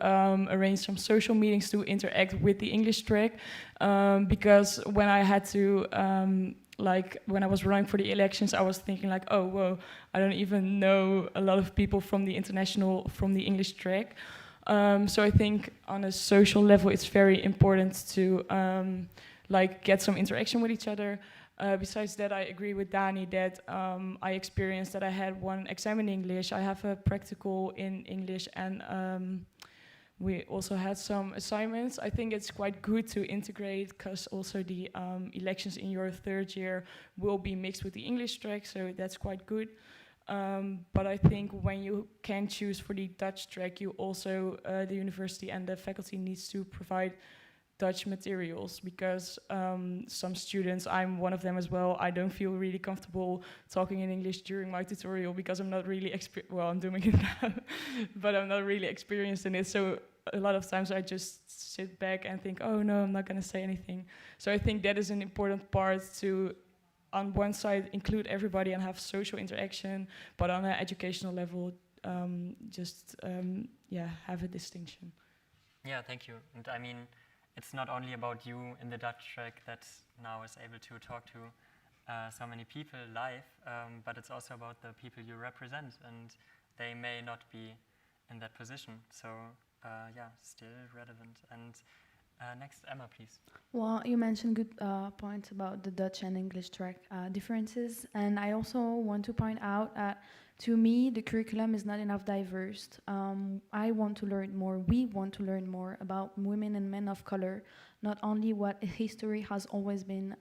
E: arrange some social meetings to interact with the English track, because when I had to, like, when I was running for the elections, I was thinking like, oh, whoa, I don't even know a lot of people from the English track. So I think on a social level, it's very important to like get some interaction with each other. Besides that, I agree with Dani that I experienced that I had one exam in English. I have a practical in English, and we also had some assignments. I think it's quite good to integrate, because also the elections in your third year will be mixed with the English track, so that's quite good. But I think when you can choose for the Dutch track, you also, the university and the faculty needs to provide Dutch materials, because some students, I'm one of them as well, I don't feel really comfortable talking in English during my tutorial because I'm not really well, I'm doing it now, but I'm not really experienced in it. So a lot of times I just sit back and think, oh no, I'm not going to say anything. So I think that is an important part to, on one side, include everybody and have social interaction, but on an educational level, yeah, have a distinction.
A: Yeah, thank you. And I mean, it's not only about you in the Dutch track that now is able to talk to so many people live, but it's also about the people you represent, and they may not be in that position. So yeah, still relevant. And next, Emma, please.
B: Well, you mentioned good points about the Dutch and English track differences, and I also want to point out that to me, the curriculum is not enough diverse. I want to learn more, we want to learn more about women and men of color, not only what history has always been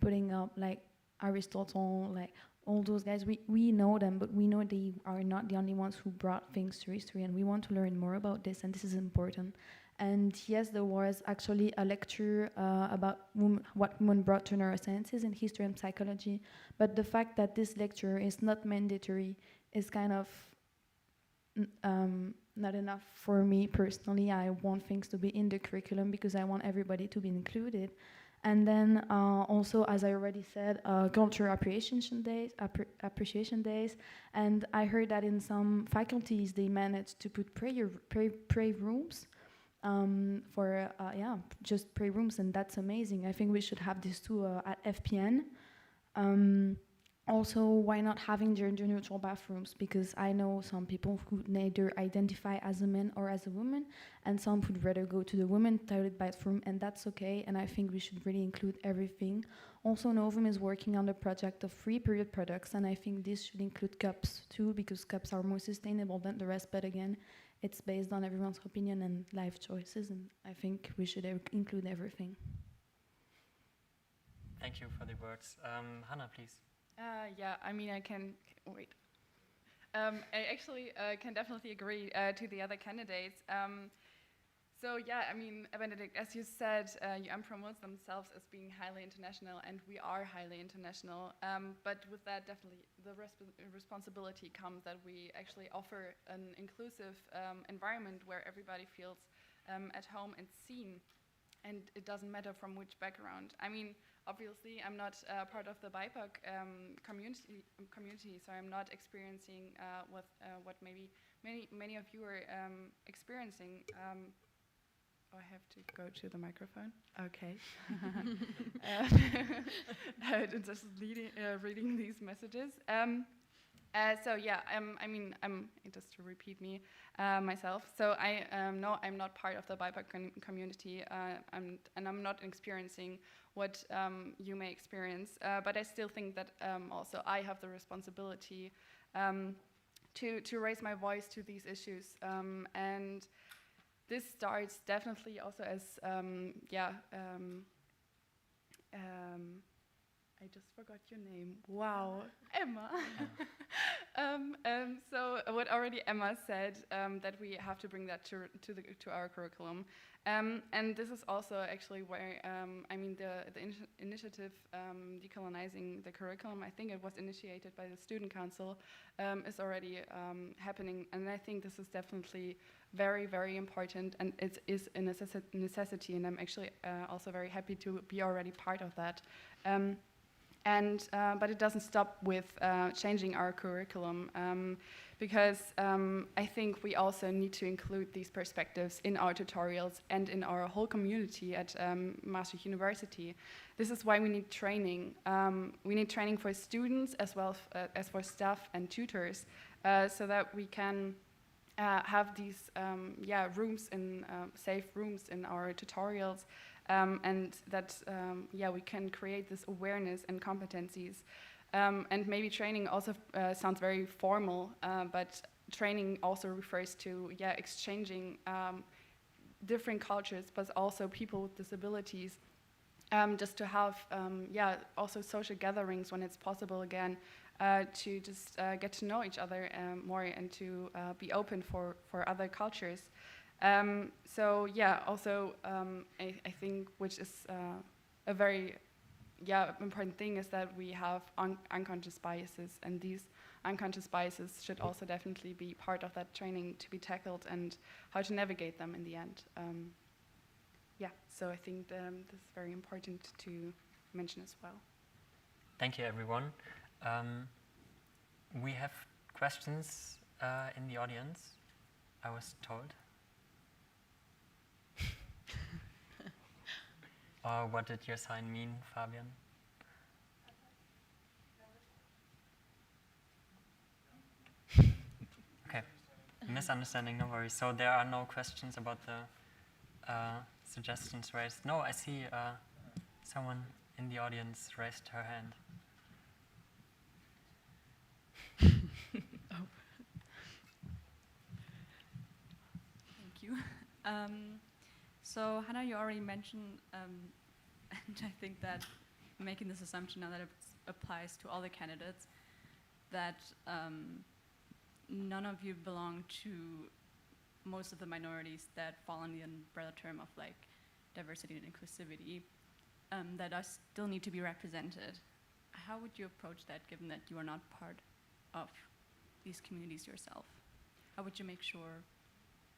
B: putting up, like Aristotle, like all those guys, we know them, but we know they are not the only ones who brought things to history, and we want to learn more about this, and this is important. And yes, there was actually a lecture about what women brought to neurosciences in history and psychology, but the fact that this lecture is not mandatory is kind of not enough for me personally. I want things to be in the curriculum because I want everybody to be included. And then also, as I already said, cultural appreciation days, and I heard that in some faculties they managed to put prayer rooms. For just prayer rooms, and that's amazing. I think we should have this too at FPN. Also, why not having gender-neutral bathrooms? Because I know some people who neither identify as a man or as a woman, and some would rather go to the women's toilet bathroom, and that's okay. And I think we should really include everything. Also, Novum is working on the project of free period products, and I think this should include cups too, because cups are more sustainable than the rest. But again, it's based on everyone's opinion and life choices, and I think we should include everything.
A: Thank you for the words. Hannah, please.
C: Yeah, I mean, I can wait. I actually can definitely agree to the other candidates. So yeah, I mean, Benedict, as you said, UM promotes themselves as being highly international, and we are highly international. But with that, definitely the responsibility comes that we actually offer an inclusive environment where everybody feels at home and seen, and it doesn't matter from which background. I mean, obviously, I'm not part of the BIPOC community, so I'm not experiencing what maybe many of you are experiencing. I have to go to the microphone. Okay. Just reading these messages. So yeah, I mean, just to repeat myself. So no, I'm not part of the BIPOC community, and I'm not experiencing what you may experience. But I still think that also I have the responsibility to raise my voice to these issues, and this starts definitely also as I just forgot your name. Wow, Emma. So what already Emma said, that we have to bring that to our curriculum, and this is also actually where I mean the initiative decolonizing the curriculum. I think it was initiated by the student council, is already happening, and I think this is definitely very, very important, and it is a necessity, and I'm actually also very happy to be already part of that. But it doesn't stop with changing our curriculum, because I think we also need to include these perspectives in our tutorials and in our whole community at Maastricht University. This is why we need training. We need training for students as well as for staff and tutors, so that we can have these rooms in safe rooms in our tutorials, and that we can create this awareness and competencies. And maybe training also sounds very formal, but training also refers to exchanging different cultures, but also people with disabilities, just to have also social gatherings when it's possible again, to just get to know each other more and to be open for other cultures. Also I think which is a very important thing is that we have unconscious biases, and these unconscious biases should also definitely be part of that training to be tackled and how to navigate them in the end. So I think this is very important to mention as well.
A: Thank you, everyone. We have questions in the audience, I was told. Or what did your sign mean, Fabian? Okay, misunderstanding, no worries. So there are no questions about the suggestions raised. No, I see someone in the audience raised her hand.
I: Thank you. So Hannah, you already mentioned, and I think that making this assumption now that it applies to all the candidates, that none of you belong to most of the minorities that fall under the umbrella term of like diversity and inclusivity, that are still need to be represented. How would you approach that, given that you are not part of these communities yourself? How would you make sure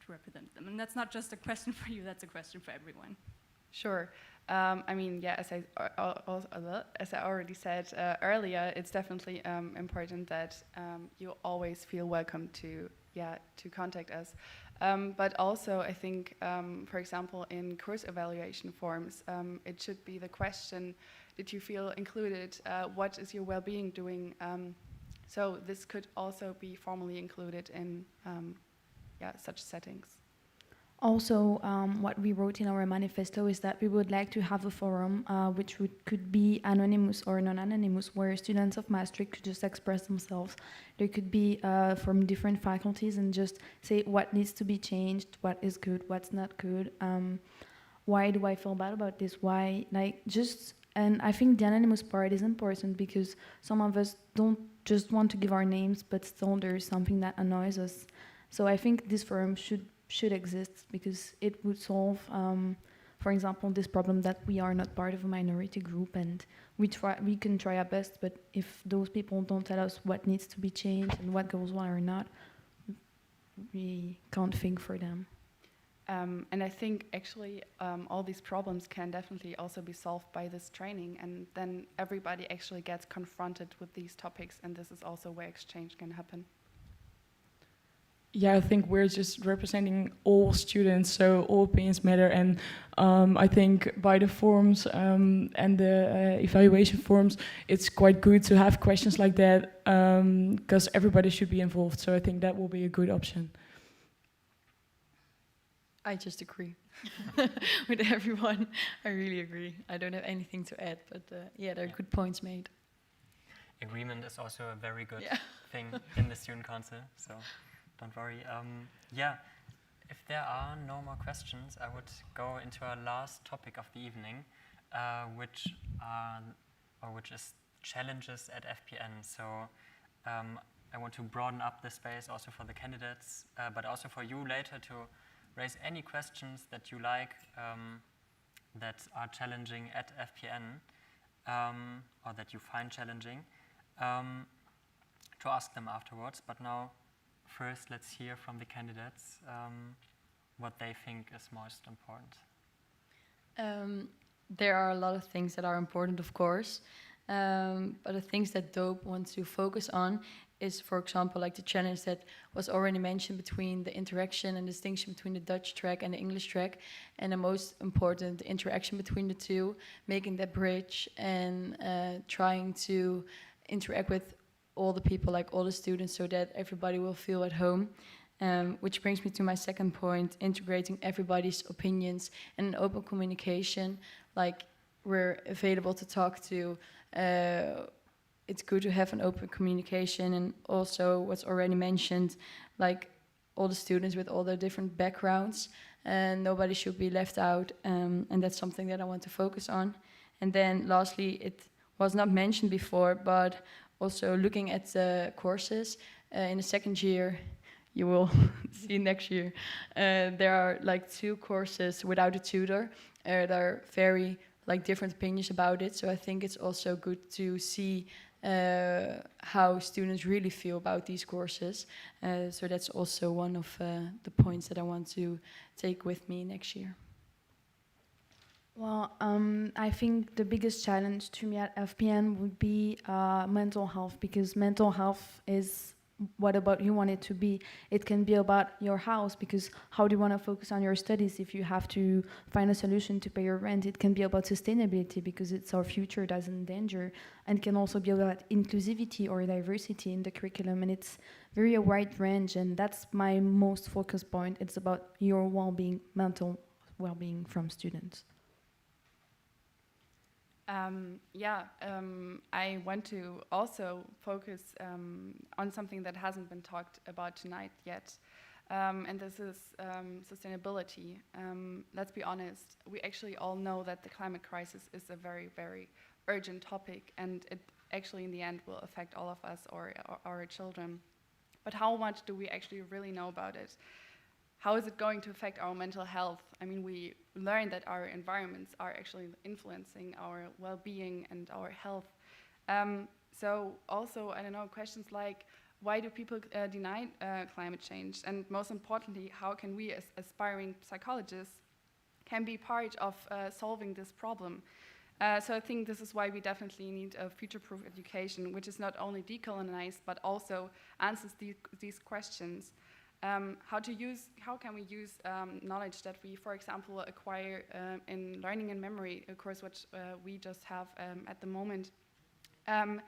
I: to represent them? And that's not just a question for you, that's a question for everyone.
C: Sure. I mean, as I already said earlier, it's definitely important that you always feel welcome to contact us. But also, I think, for example, in course evaluation forms, it should be the question: did you feel included? What is your well-being doing? So this could also be formally included in such settings.
B: Also, what we wrote in our manifesto is that we would like to have a forum which could be anonymous or non-anonymous, where students of Maastricht could just express themselves. There could be from different faculties and just say what needs to be changed, what is good, what's not good, why do I feel bad about this, why, and I think the anonymous part is important because some of us don't just want to give our names, but still there's something that annoys us. So I think this forum should exist because it would solve, for example, this problem that we are not part of a minority group, and we can try our best, but if those people don't tell us what needs to be changed and what goes well or not, we can't think for them.
C: And I think actually all these problems can definitely also be solved by this training, and then everybody actually gets confronted with these topics, and this is also where exchange can happen.
E: Yeah, I think we're just representing all students, so all opinions matter. And I think by the forums and the evaluation forums, it's quite good to have questions like that because everybody should be involved. So I think that will be a good option.
D: I just agree with everyone. I really agree. I don't have anything to add, but there are good points made.
A: Agreement is also a very good thing in the student council, so don't worry. If there are no more questions, I would go into our last topic of the evening, which is challenges at FPN. So I want to broaden up the space also for the candidates, but also for you later to raise any questions that you like that are challenging at FPN or that you find challenging, to ask them afterwards. But now, first, let's hear from the candidates what they think is most important.
D: There are a lot of things that are important, of course. But the things that DOPE wants to focus on is, for example, like the challenge that was already mentioned between the interaction and distinction between the Dutch track and the English track, and the most important, the interaction between the two, making that bridge and trying to interact with all the people, like all the students, so that everybody will feel at home. Which brings me to my second point, integrating everybody's opinions and an open communication, like we're available to talk to. It's good to have an open communication, and also what's already mentioned, like all the students with all their different backgrounds, and nobody should be left out, and that's something that I want to focus on. And then lastly, it was not mentioned before, but also looking at the courses in the second year, you will see next year, there are like 2 courses without a tutor. There are very like different opinions about it, so I think it's also good to see how students really feel about these courses. So that's also one of the points that I want to take with me next year.
B: Well, I think the biggest challenge to me at FPN would be mental health, because mental health is what about you want it to be. It can be about your house, because how do you want to focus on your studies if you have to find a solution to pay your rent? It can be about sustainability, because it's our future that's in danger, and it can also be about inclusivity or diversity in the curriculum, and it's very a wide range, and that's my most focus point. It's about your well-being, mental well-being from students.
C: I want to also focus on something that hasn't been talked about tonight yet, and this is sustainability. Let's be honest, we actually all know that the climate crisis is a very, very urgent topic, and it actually in the end will affect all of us or our children. But how much do we actually really know about it? How is it going to affect our mental health? I mean, we learn that our environments are actually influencing our well-being and our health. So also, I don't know, questions like, why do people deny climate change? And most importantly, how can we as aspiring psychologists can be part of solving this problem? So I think this is why we definitely need a future-proof education, which is not only decolonized, but also answers these questions. How can we use knowledge that we, for example, acquire in learning and memory, a course which we just have at the moment, to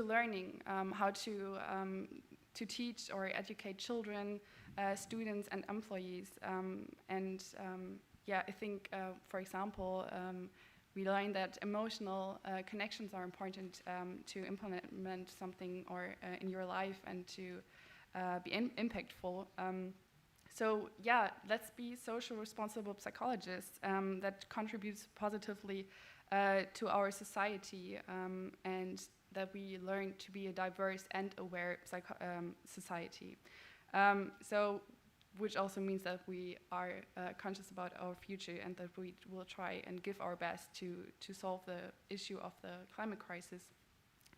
C: learning how to teach or educate children, students, and employees. I think, for example, we learned that emotional connections are important to implement something or in your life and to be impactful. Let's be social responsible psychologists that contributes positively to our society, and that we learn to be a diverse and aware society. Which also means that we are conscious about our future, and that we will try and give our best to solve the issue of the climate crisis.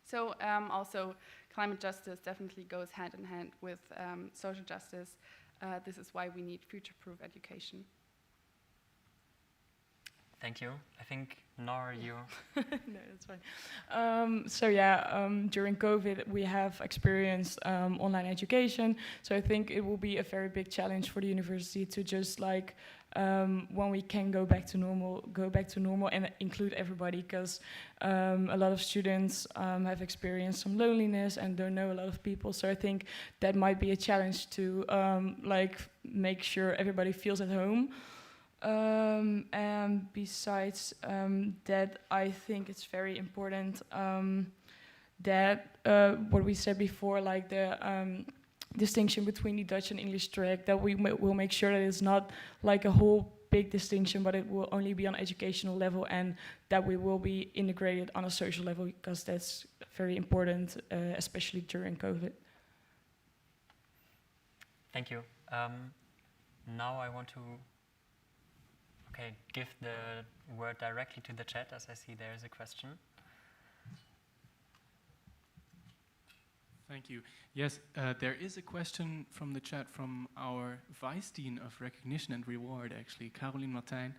C: So also climate justice definitely goes hand in hand with social justice. This is why we need future-proof education.
A: Thank you. I think, Nora, you...
E: No, that's fine. During COVID, we have experienced online education. So I think it will be a very big challenge for the university to just like, when we can go back to normal and include everybody, because a lot of students have experienced some loneliness and don't know a lot of people. So I think that might be a challenge to make sure everybody feels at home. And besides that, I think it's very important that what we said before, like the distinction between the Dutch and English track, that we will make sure that it's not like a whole big distinction, but it will only be on educational level, and that we will be integrated on a social level, because that's very important, especially during COVID.
A: Thank you. Now I want to give the word directly to the chat, as I see there is a question.
H: Thank you. Yes, there is a question from the chat from our Vice Dean of Recognition and Reward, actually, Caroline Martin,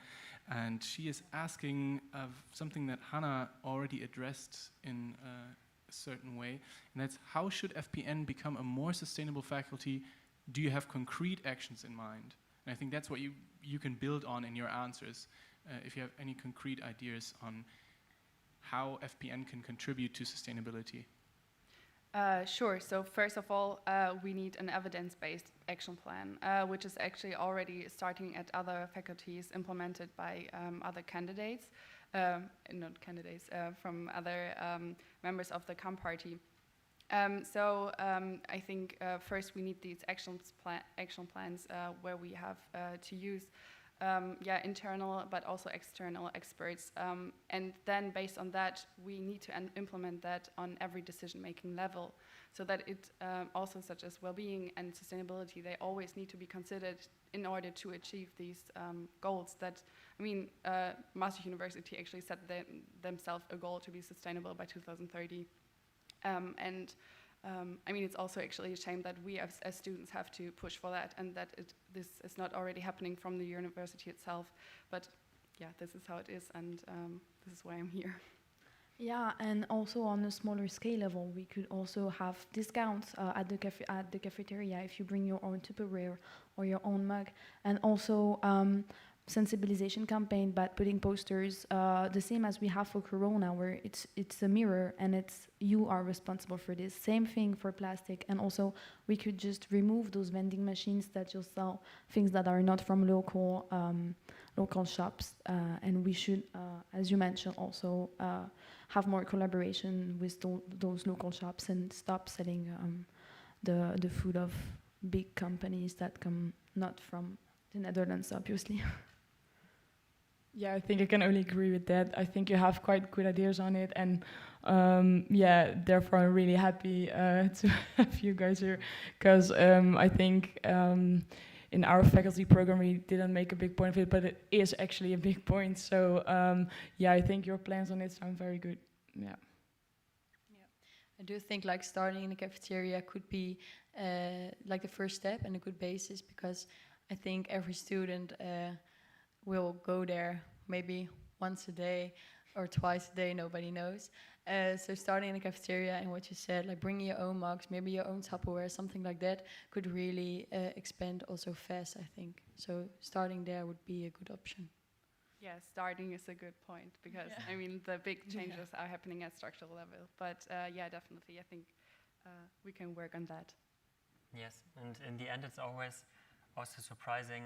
H: and she is asking of something that Hannah already addressed in a certain way, and that's how should FPN become a more sustainable faculty? Do you have concrete actions in mind? And I think that's what you can build on in your answers, if you have any concrete ideas on how FPN can contribute to sustainability.
C: Sure. So first of all, we need an evidence-based action plan, which is actually already starting at other faculties, implemented by other candidates, from other members of the CAM party. I think first we need these action plans where we have to use internal but also external experts. And then based on that, we need to implement that on every decision-making level, so that it also, such as well-being and sustainability, they always need to be considered in order to achieve these goals that, Maastricht University actually set themselves a goal to be sustainable by 2030. It's also actually a shame that we as students have to push for that, and that this is not already happening from the university itself. But yeah, this is how it is, and this is why I'm here.
B: Yeah, and also on a smaller scale level, we could also have discounts at the cafeteria if you bring your own Tupperware or your own mug, and also sensibilization campaign, but putting posters, the same as we have for Corona, where it's a mirror and it's you are responsible for this. Same thing for plastic, and also we could just remove those vending machines that just sell things that are not from local shops, and we should, as you mentioned, also have more collaboration with those local shops and stop selling the food of big companies that come not from the Netherlands, obviously.
E: Yeah, I think I can only agree with that. I think you have quite good ideas on it, and therefore I'm really happy to have you guys here, because I think in our faculty program we didn't make a big point of it, but it is actually a big point. So I think your plans on it sound very good. Yeah.
D: I do think like starting in the cafeteria could be like the first step and a good basis, because I think every student will go there maybe once a day or twice a day, nobody knows. So starting in the cafeteria and what you said, like bringing your own mugs, maybe your own Tupperware, something like that, could really expand also fast, I think. So starting there would be a good option.
C: Yeah, starting is a good point, because the big changes are happening at structural level. But definitely, I think we can work on that.
A: Yes, and in the end, it's always also surprising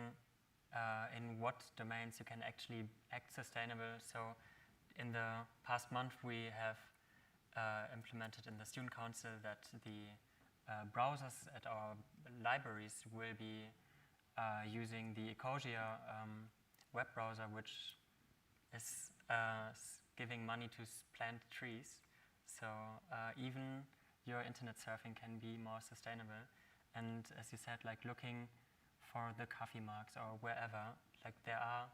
A: in what domains you can actually act sustainable. So in the past month, we have implemented in the Student Council that the browsers at our libraries will be using the Ecosia web browser, which is giving money to plant trees. So even your internet surfing can be more sustainable. And as you said, like looking for the coffee mugs or wherever, like there are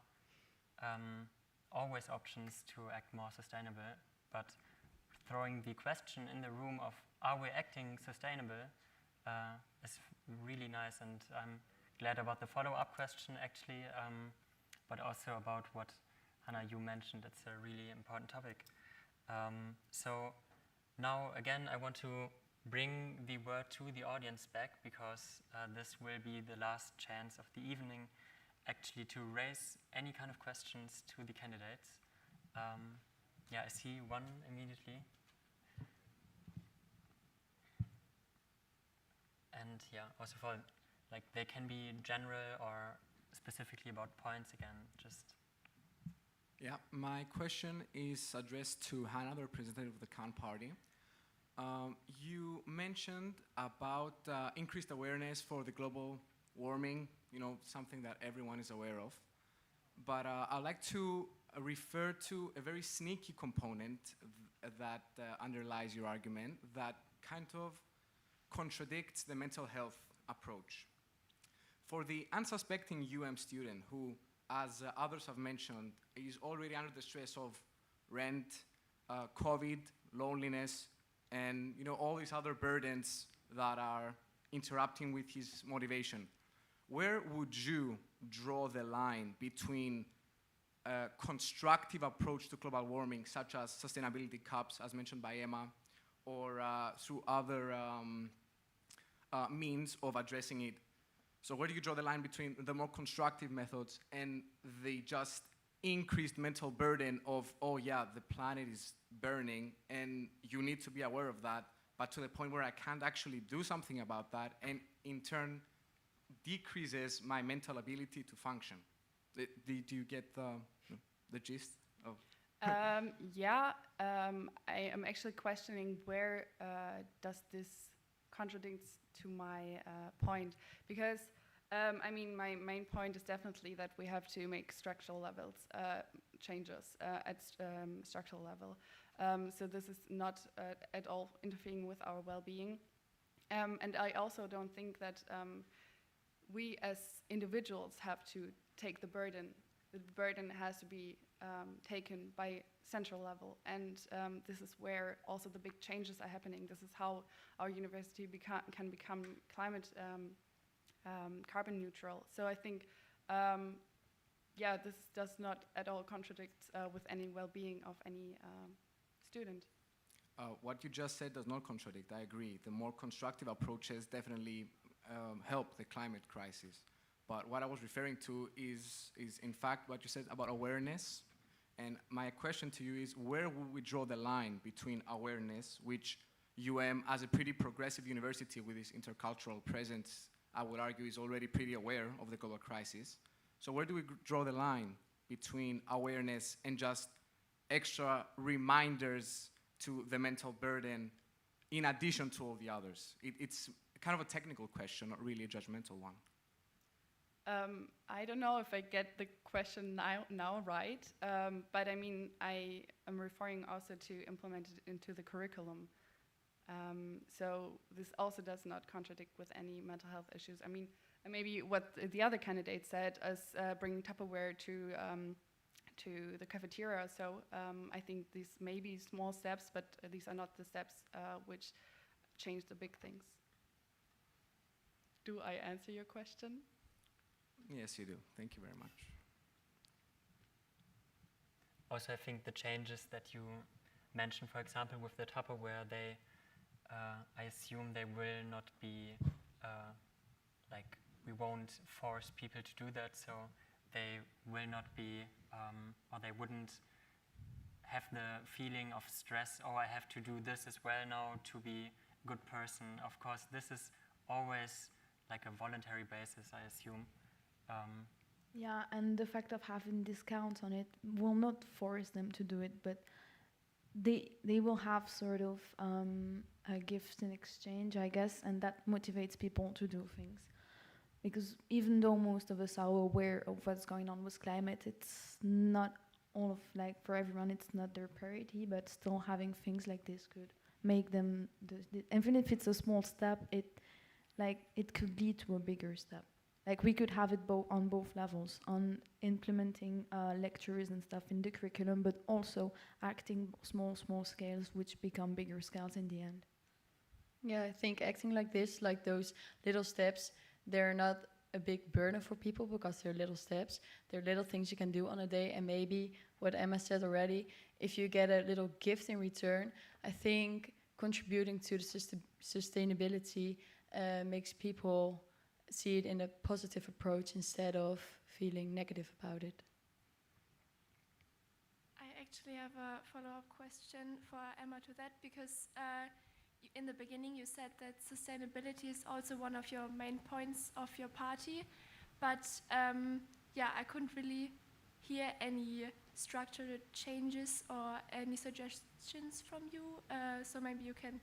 A: always options to act more sustainable, but throwing the question in the room of are we acting sustainable is really nice, and I'm glad about the follow-up question actually, but also about what Hannah, you mentioned. It's a really important topic. So now again I want to bring the word to the audience back, because this will be the last chance of the evening actually to raise any kind of questions to the candidates. I see one immediately. And also for, like, they can be general or specifically about points again, just.
G: Yeah, my question is addressed to Hannah, the representative of the CAN party. You mentioned about increased awareness for the global warming, something that everyone is aware of. But I'd like to refer to a very sneaky component that underlies your argument that kind of contradicts the mental health approach. For the unsuspecting student who, as others have mentioned, is already under the stress of rent, COVID, loneliness, and all these other burdens that are interrupting with his motivation. Where would you draw the line between a constructive approach to global warming, such as sustainability cups, as mentioned by Emma, or through other means of addressing it? So where do you draw the line between the more constructive methods and the just increased mental burden of, oh yeah, the planet is burning and you need to be aware of that, but to the point where I can't actually do something about that, and in turn decreases my mental ability to function? Do you get the gist of?
C: Yeah, I am actually questioning where does this contradict to my point, because I mean, my main point is definitely that we have to make structural levels changes at structural level. So this is not at all interfering with our well-being, and I also don't think that we as individuals have to take the burden. The burden has to be taken by central level, and this is where also the big changes are happening. This is how our university can become climate carbon neutral. So I think, yeah, this does not at all contradict with any well-being of any student.
G: What you just said does not contradict. I agree. The more constructive approaches definitely help the climate crisis. But what I was referring to is in fact what you said about awareness. And my question to you is, where would we draw the line between awareness, which as a pretty progressive university with its intercultural presence, I would argue is already pretty aware of the global crisis. So where do we draw the line between awareness and just extra reminders to the mental burden in addition to all the others? It's kind of a technical question, not really a judgmental one.
C: I don't know if I get the question now right, but I mean, I am referring also to implement it into the curriculum. So this also does not contradict with any mental health issues. I mean, maybe what the other candidate said is bringing Tupperware to the cafeteria. So I think these may be small steps, but these are not the steps which change the big things. Do I answer your question?
G: Yes, you do. Thank you very much.
A: Also, I think the changes that you mentioned, for example, with the Tupperware, I assume they will not be, like, we won't force people to do that, so they will not be, or they wouldn't have the feeling of stress, oh, I have to do this as well now to be a good person. Of course, this is always like a voluntary basis, I assume.
B: Yeah, and the fact of having discounts on it will not force them to do it, but they will have sort of a gift in exchange, I guess, and that motivates people to do things. Because even though most of us are aware of what's going on with climate, it's not all of, like, for everyone, it's not their priority, but still having things like this could make them, even if it's a small step, it could lead to a bigger step. Like, we could have it on both levels, on implementing lectures and stuff in the curriculum, but also acting small scales, which become bigger scales in the end.
D: Yeah, I think acting like this, like those little steps, they're not a big burden for people because they're little steps. They're little things you can do on a day, and maybe what Emma said already, if you get a little gift in return, I think contributing to the sustainability makes people see it in a positive approach instead of feeling negative about it.
J: I actually have a follow-up question for Emma to that, because in the beginning you said that sustainability is also one of your main points of your party, but yeah, I couldn't really hear any structural changes or any suggestions from you, so maybe you can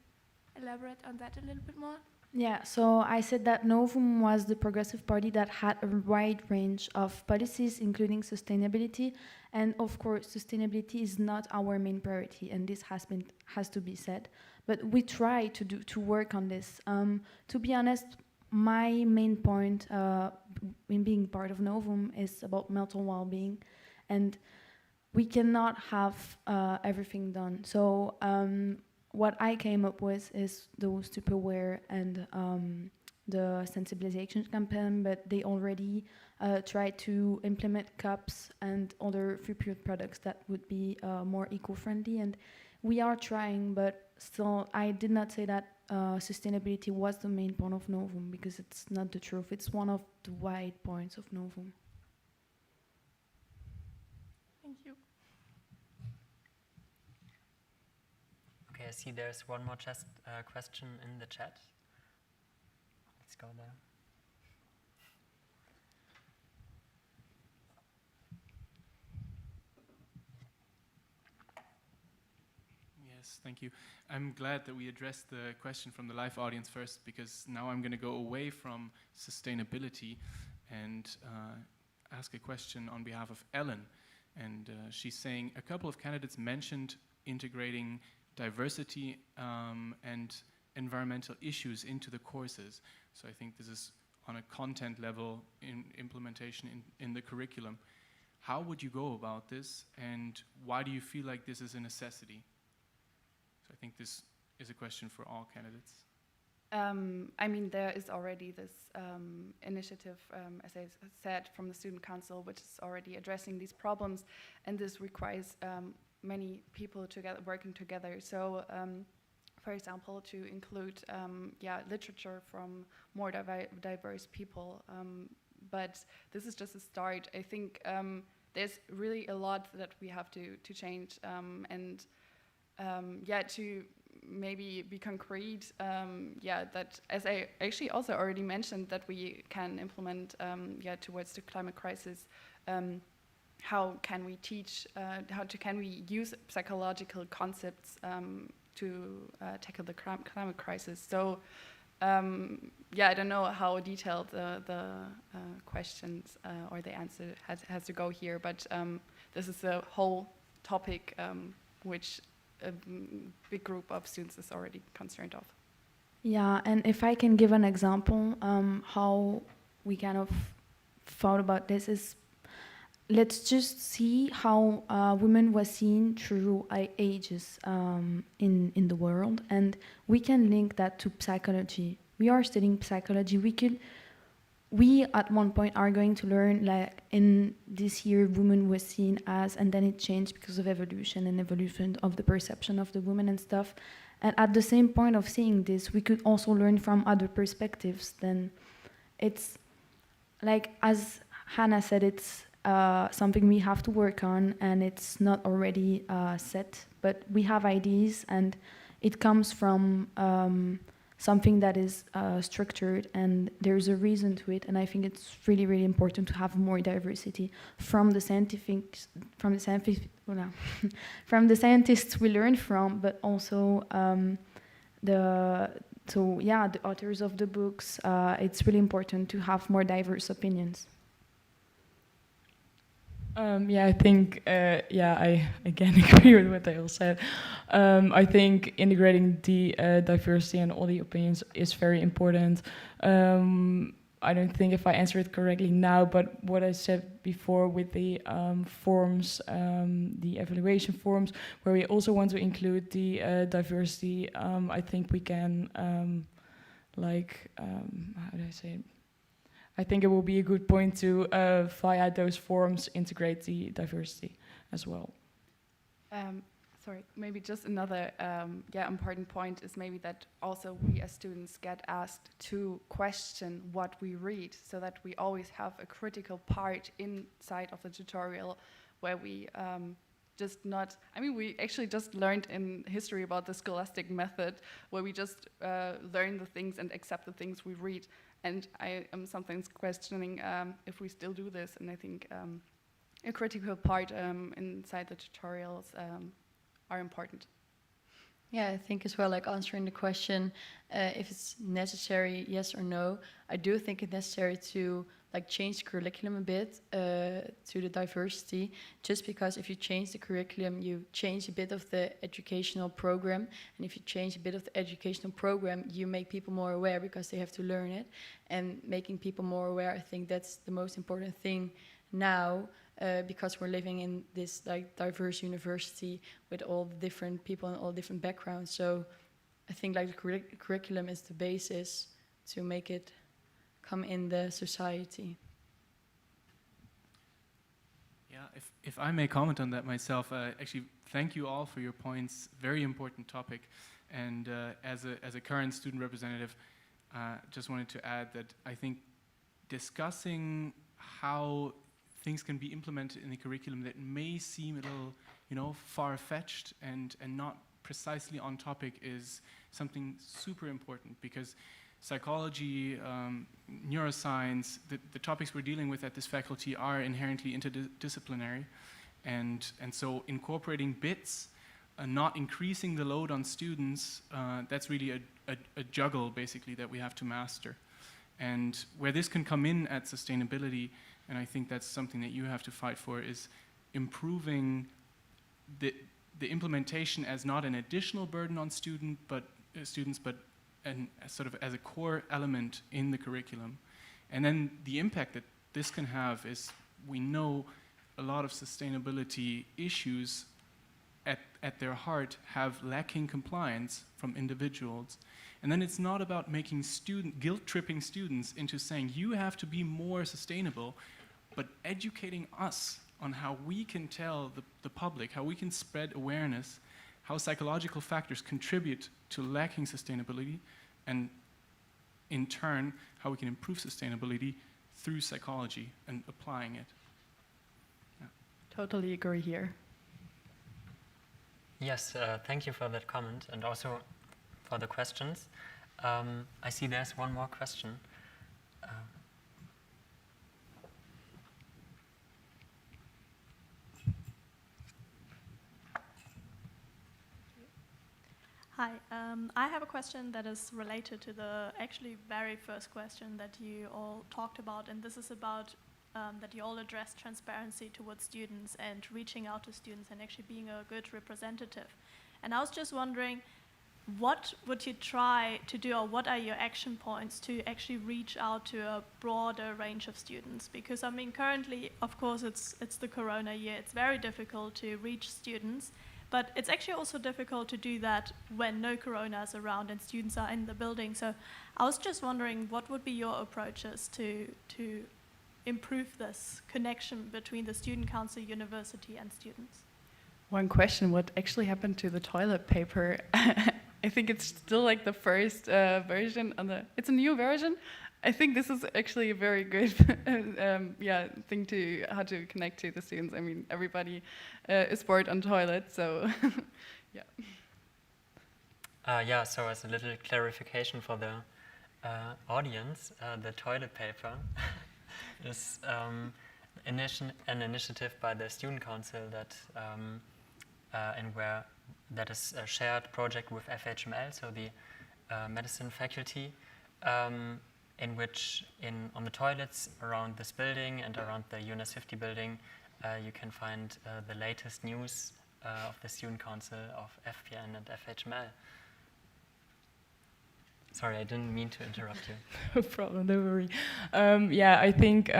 J: elaborate on that a little bit more.
B: Yeah, so I said that Novum was the progressive party that had a wide range of policies, including sustainability. And of course, sustainability is not our main priority, and this has to be said. But we try to work on this. To be honest, my main point in being part of Novum is about mental well-being, and we cannot have everything done. So what I came up with is those Tupperware and the sensibilization campaign, but they already tried to implement cups and other free period products that would be more eco-friendly. And we are trying, but still, I did not say that sustainability was the main point of Novum, because it's not the truth. It's one of the wide points of Novum.
J: Thank you.
A: Okay, I see there's one more question in the chat. Let's go there.
H: Yes, thank you. I'm glad that we addressed the question from the live audience first, because now I'm going to go away from sustainability and ask a question on behalf of Ellen. And she's saying a couple of candidates mentioned integrating diversity and environmental issues into the courses. So I think this is on a content level in implementation in the curriculum. How would you go about this, and why do you feel like this is a necessity? So I think this is a question for all candidates.
C: I mean, there is already this initiative, as I said, from the Student Council, which is already addressing these problems, and this requires many people together working together. So, for example, to include literature from more diverse people. But this is just a start. I think there's really a lot that we have to change, and to maybe be concrete, that, as I actually also already mentioned, that we can implement, towards the climate crisis, how can we teach, can we use psychological concepts to tackle the climate crisis. So, I don't know how detailed the questions or the answer has to go here, but this is a whole topic which a big group of students is already concerned of.
B: Yeah, and if I can give an example, how we kind of thought about this is, let's just see how women were seen through ages in the world, and we can link that to psychology. We are studying psychology. We at one point are going to learn, like, in this year women were seen as, and then it changed because of evolution of the perception of the woman and stuff. And at the same point of seeing this, we could also learn from other perspectives. Then it's like, as Hannah said, it's something we have to work on, and it's not already set, but we have ideas, and it comes from something that is structured, and there's a reason to it. And I think it's really, really important to have more diversity from the scientists we learn from, but also the authors of the books. It's really important to have more diverse opinions.
E: I think, I again agree with what they all said. I think integrating the diversity and all the opinions is very important. I don't think if I answer it correctly now, but what I said before with the forms, the evaluation forms, where we also want to include the diversity, I think we can, how do I say it? I think it will be a good point to, via those forms, integrate the diversity as well.
C: Sorry, maybe just another important point is maybe that also we as students get asked to question what we read, so that we always have a critical part inside of the tutorial where we we actually just learned in history about the scholastic method, where we just learn the things and accept the things we read. And I am sometimes questioning if we still do this, and I think a critical part inside the tutorials are important.
D: Yeah, I think as well, like answering the question, if it's necessary, yes or no. I do think it's necessary to change the curriculum a bit to the diversity, just because if you change the curriculum, you change a bit of the educational program, and if you change a bit of the educational program, you make people more aware because they have to learn it, and making people more aware, I think that's the most important thing now, because we're living in this like diverse university with all the different people and all different backgrounds. So I think like the curriculum is the basis to make it come in the society.
H: Yeah, if I may comment on that myself, actually, thank you all for your points. Very important topic. And as a current student representative, just wanted to add that I think discussing how things can be implemented in the curriculum that may seem a little, far-fetched and not precisely on topic is something super important, because psychology, neuroscience, the topics we're dealing with at this faculty are inherently interdisciplinary, and so incorporating bits, not increasing the load on students, that's really a juggle basically that we have to master. And where this can come in at sustainability, and I think that's something that you have to fight for, is improving the implementation as not an additional burden on students, but sort of as a core element in the curriculum. And then the impact that this can have is, we know a lot of sustainability issues at their heart have lacking compliance from individuals. And then it's not about making guilt-tripping students into saying, you have to be more sustainable, but educating us on how we can tell the public, how we can spread awareness, how psychological factors contribute to lacking sustainability, and in turn, how we can improve sustainability through psychology and applying it. Yeah.
C: Totally agree here.
A: Yes, thank you for that comment and also for the questions. I see there's one more question.
K: Hi, I have a question that is related to the actually very first question that you all talked about, and this is about that you all address transparency towards students and reaching out to students and actually being a good representative. And I was just wondering, what would you try to do, or what are your action points to actually reach out to a broader range of students? Because I mean, currently, of course, it's the Corona year. It's very difficult to reach students, but it's actually also difficult to do that when no Corona is around and students are in the building. So I was just wondering, what would be your approaches to improve this connection between the student council, university, and students?
C: One question, what actually happened to the toilet paper? I think it's still like the first version it's a new version. I think this is actually a very good thing to how to connect to the students. I mean, everybody is bored on toilet, so yeah.
A: So as a little clarification for the audience, the toilet paper is an initiative by the student council that that is a shared project with FHML, so the medicine faculty, in which on the toilets around this building and around the UNS 50 building, you can find the latest news of the student council of FPN and FHML. Sorry, I didn't mean to interrupt you.
E: No problem, don't worry. I think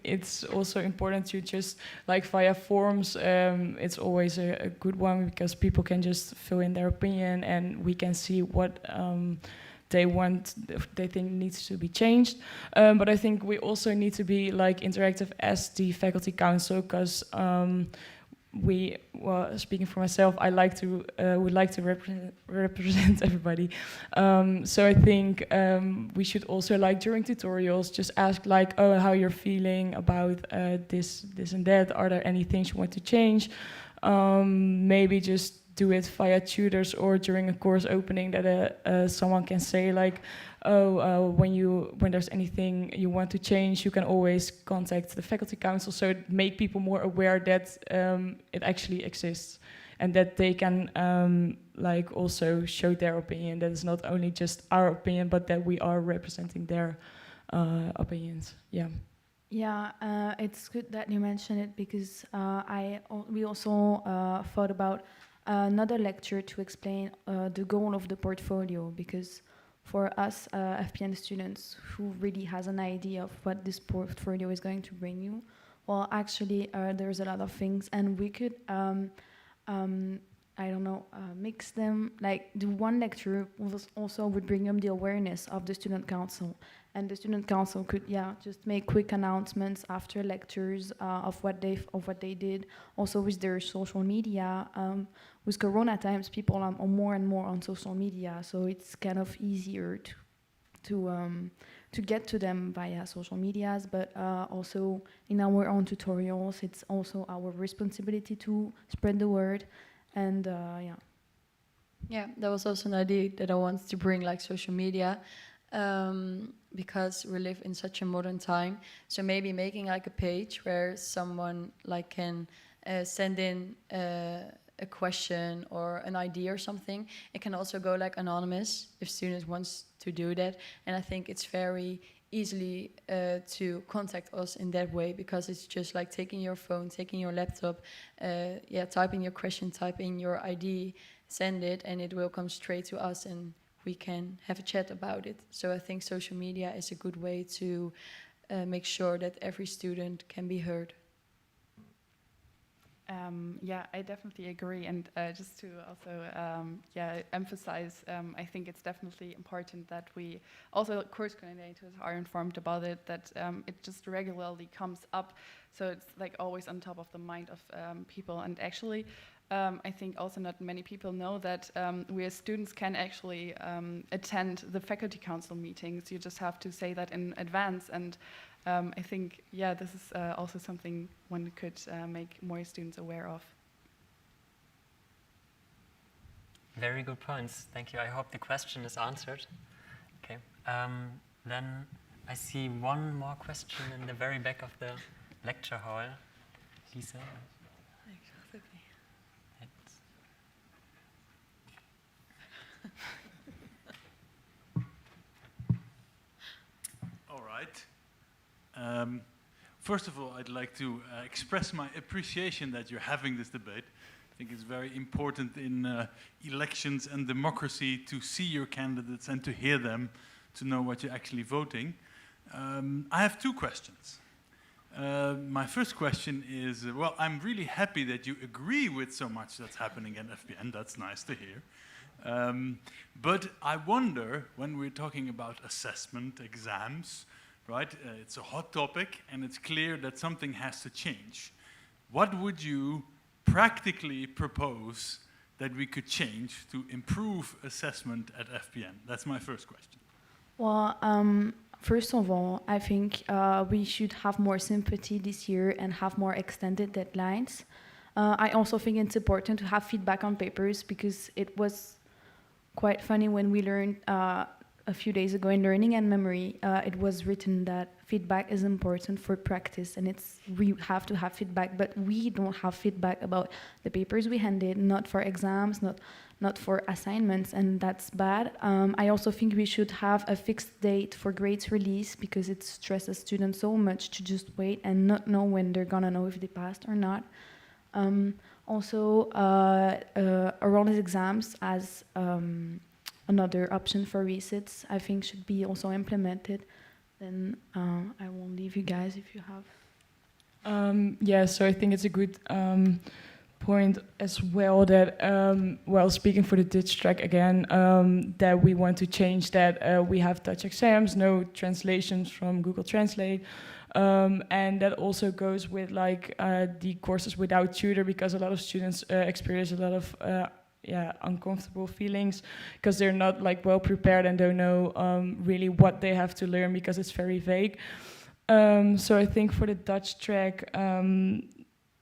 E: it's also important to just, like via forums, it's always a good one because people can just fill in their opinion and we can see what they think needs to be changed. But I think we also need to be like interactive as the faculty council, because speaking for myself, I would like to represent everybody. So I think we should also, like during tutorials, just ask like, oh, how you're feeling about this and that. Are there any things you want to change? Maybe just do it via tutors or during a course opening that someone can say like, when there's anything you want to change, you can always contact the faculty council. So make people more aware that it actually exists and that they can also show their opinion. That it's not only just our opinion, but that we are representing their opinions. Yeah.
B: Yeah, it's good that you mention it because we also thought about another lecture to explain the goal of the portfolio, because for us FPN students who really has an idea of what this portfolio is going to bring you, Well, actually, there's a lot of things, and we could, I don't know, mix them. Like the one lecture was also would bring up the awareness of the student council, and the student council could, just make quick announcements after lectures of what they did. Also with their social media. With Corona times, people are more and more on social media, so it's kind of easier to get to them via social medias, but also in our own tutorials, it's also our responsibility to spread the word. And
D: Yeah, that was also an idea that I wanted to bring, like social media, because we live in such a modern time. So maybe making like a page where someone like can send in a question or an idea or something. It can also go like anonymous if students wants to do that. And I think it's very easily to contact us in that way, because it's just like taking your phone, taking your laptop, type in your question, type in your ID, send it, and it will come straight to us and we can have a chat about it. So I think social media is a good way to make sure that every student can be heard.
C: Yeah, I definitely agree. And just to also emphasize, I think it's definitely important that we also, course coordinators are informed about it, that it just regularly comes up. So it's like always on top of the mind of people. And actually, I think also not many people know that we as students can actually attend the faculty council meetings. You just have to say that in advance. And I think, this is also something one could make more students aware of.
A: Very good points. Thank you. I hope the question is answered. Okay. Then I see one more question in the very back of the lecture hall. Lisa?
L: All right. First of all, I'd like to express my appreciation that you're having this debate. I think it's very important in elections and democracy to see your candidates and to hear them, to know what you're actually voting. I have two questions. My first question is, well, I'm really happy that you agree with so much that's happening at FPN. That's nice to hear. But I wonder, when we're talking about assessment, exams, right? It's a hot topic, and it's clear that something has to change. What would you practically propose that we could change to improve assessment at FPN? That's my first question.
B: Well, first of all, I think we should have more sympathy this year and have more extended deadlines. I also think it's important to have feedback on papers, because it was quite funny when we learned a few days ago in Learning and Memory, it was written that feedback is important for practice, and we have to have feedback, but we don't have feedback about the papers we handed, not for exams, not for assignments, and that's bad. I also think we should have a fixed date for grades release, because it stresses students so much to just wait and not know when they're gonna know if they passed or not. Also, around these exams as another option for resits, I think should be also implemented. Then I won't leave you guys if you have.
E: So I think it's a good point as well that, speaking for the Dutch track again, that we want to change that. We have Dutch exams, no translations from Google Translate. And that also goes with like the courses without tutor, because a lot of students experience a lot of uncomfortable feelings because they're not like well prepared and don't know really what they have to learn, because it's very vague. So I think for the Dutch track,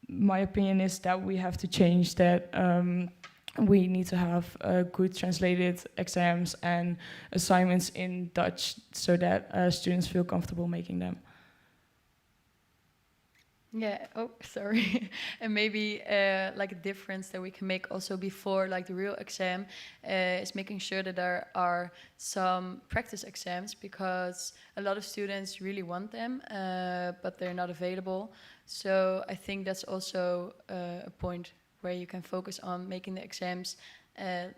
E: my opinion is that we have to change that. We need to have good translated exams and assignments in Dutch so that students feel comfortable making them.
D: Yeah, oh, sorry. And maybe like a difference that we can make also before like the real exam is making sure that there are some practice exams, because a lot of students really want them, but they're not available. So I think that's also a point where you can focus on making the exams,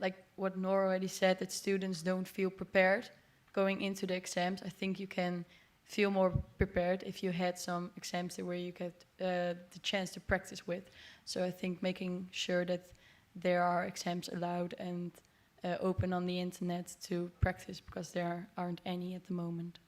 D: like what Nora already said, that students don't feel prepared going into the exams. I think you can feel more prepared if you had some exams where you get the chance to practice with. So I think making sure that there are exams allowed and open on the internet to practice, because there aren't any at the moment.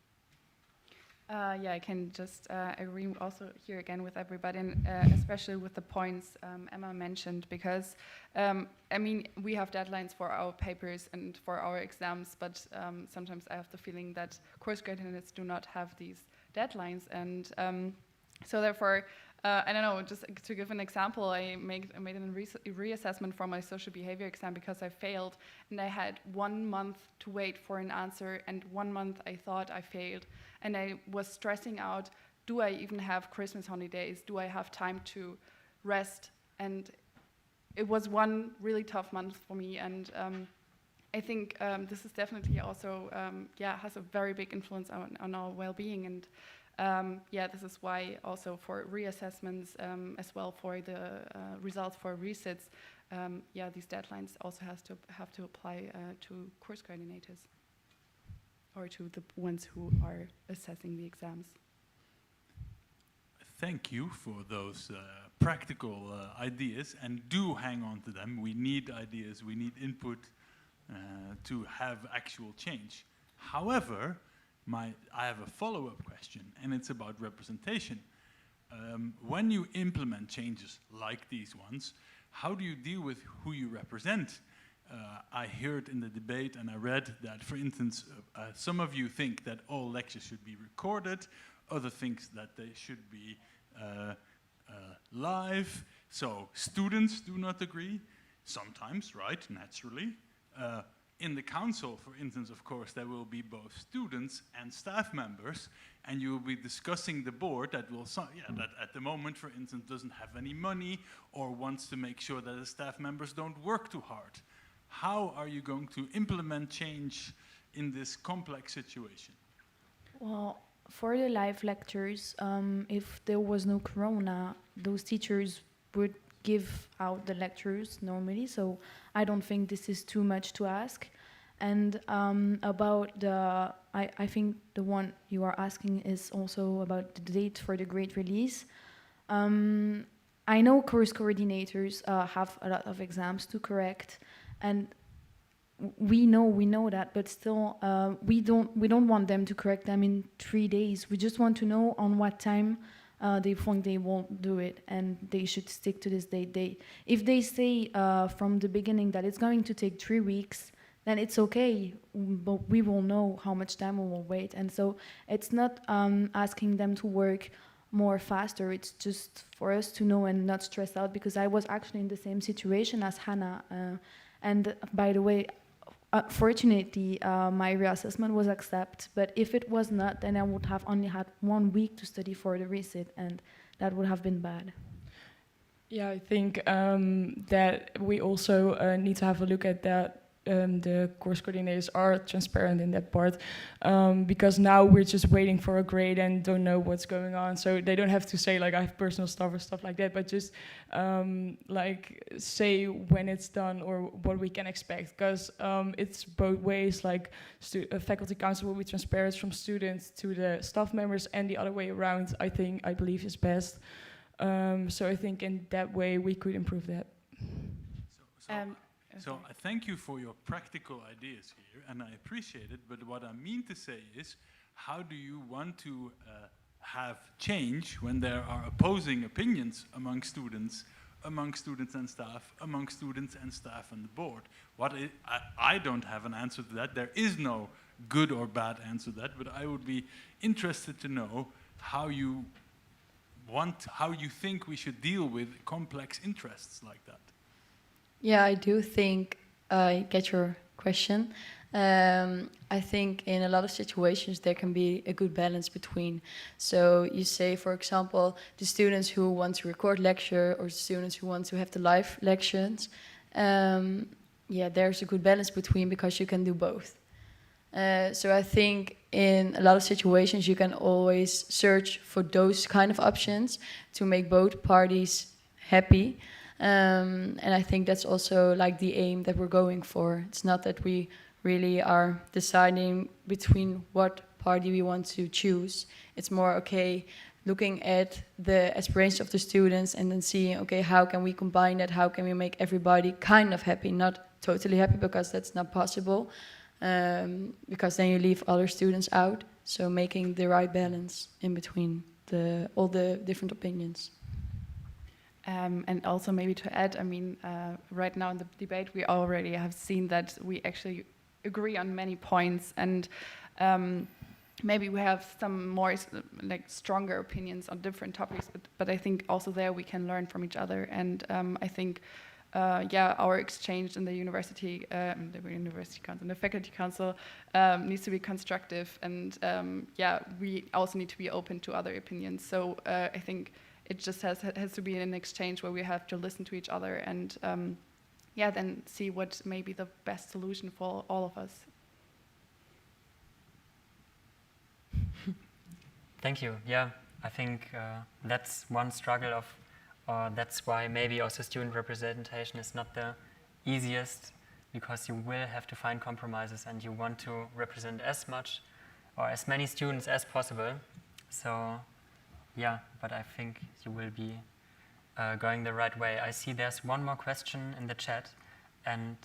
C: Yeah, I can just agree also here again with everybody, and especially with the points Emma mentioned, because I mean, we have deadlines for our papers and for our exams, but sometimes I have the feeling that course coordinators do not have these deadlines, and so therefore, I don't know, just to give an example, I made a reassessment for my social behavior exam because I failed, and I had 1 month to wait for an answer, and 1 month I thought I failed, and I was stressing out, do I even have Christmas holidays? Do I have time to rest? And it was one really tough month for me, and I think this is definitely also, yeah, has a very big influence on our well-being, and yeah, this is why also for reassessments, as well for the results for resits, yeah, these deadlines also have to apply to course coordinators or to the ones who are assessing the exams.
L: Thank you for those practical ideas, and do hang on to them. We need ideas, we need input to have actual change. However, I have a follow-up question, and it's about representation. When you implement changes like these ones, how do you deal with who you represent? I heard in the debate, and I read that, for instance, some of you think that all lectures should be recorded, other thinks that they should be live. So students do not agree, sometimes, right, naturally. In the council, for instance, of course, there will be both students and staff members, and you will be discussing the board that will, that at the moment, for instance, doesn't have any money or wants to make sure that the staff members don't work too hard. How are you going to implement change in this complex situation?
B: Well, for the live lectures, if there was no corona, those teachers would give out the lectures normally, so I don't think this is too much to ask. And about the, I think the one you are asking is also about the date for the grade release. I know course coordinators have a lot of exams to correct, and we know that, but still we don't want them to correct them in 3 days. We just want to know on what time they think they won't do it, and they should stick to this date. If they say from the beginning that it's going to take 3 weeks, then it's okay, but we will know how much time we will wait. And so it's not asking them to work more faster, it's just for us to know and not stress out, because I was actually in the same situation as Hannah. And by the way, fortunately, my reassessment was accepted, but if it was not, then I would have only had 1 week to study for the resit, and that would have been bad.
E: Yeah, I think that we also need to have a look at that. The course coordinators are transparent in that part, because now we're just waiting for a grade and don't know what's going on. So they don't have to say like I have personal stuff or stuff like that, but just like say when it's done or what we can expect, because it's both ways. Like faculty council will be transparent from students to the staff members, and the other way around, I believe is best. So I think in that way we could improve that.
L: So I thank you for your practical ideas here, and I appreciate it, but what I mean to say is, how do you want to have change when there are opposing opinions among students and staff, among students and staff and the board? I don't have an answer to that. There is no good or bad answer to that, but I would be interested to know how you think we should deal with complex interests like that.
D: Yeah, I do think I get your question. I think in a lot of situations there can be a good balance between. So you say, for example, the students who want to record lecture or students who want to have the live lectures. Yeah, there's a good balance between, because you can do both. So I think in a lot of situations you can always search for those kind of options to make both parties happy. And I think that's also like the aim that we're going for. It's not that we really are deciding between what party we want to choose. It's more, okay, looking at the aspirations of the students and then seeing, okay, how can we combine that? How can we make everybody kind of happy, not totally happy, because that's not possible, because then you leave other students out. So making the right balance in between all the different opinions.
C: And also maybe to add, I mean, right now in the debate, we already have seen that we actually agree on many points, and maybe we have some more like stronger opinions on different topics, but I think also there we can learn from each other, and I think our exchange in the university council, in the faculty council, needs to be constructive, and we also need to be open to other opinions. So I think it just has to be an exchange where we have to listen to each other and then see what may be the best solution for all of us.
A: Thank you. Yeah, I think that's one struggle of, that's why maybe also student representation is not the easiest, because you will have to find compromises and you want to represent as much or as many students as possible. So yeah, but I think you will be going the right way. I see there's one more question in the chat, and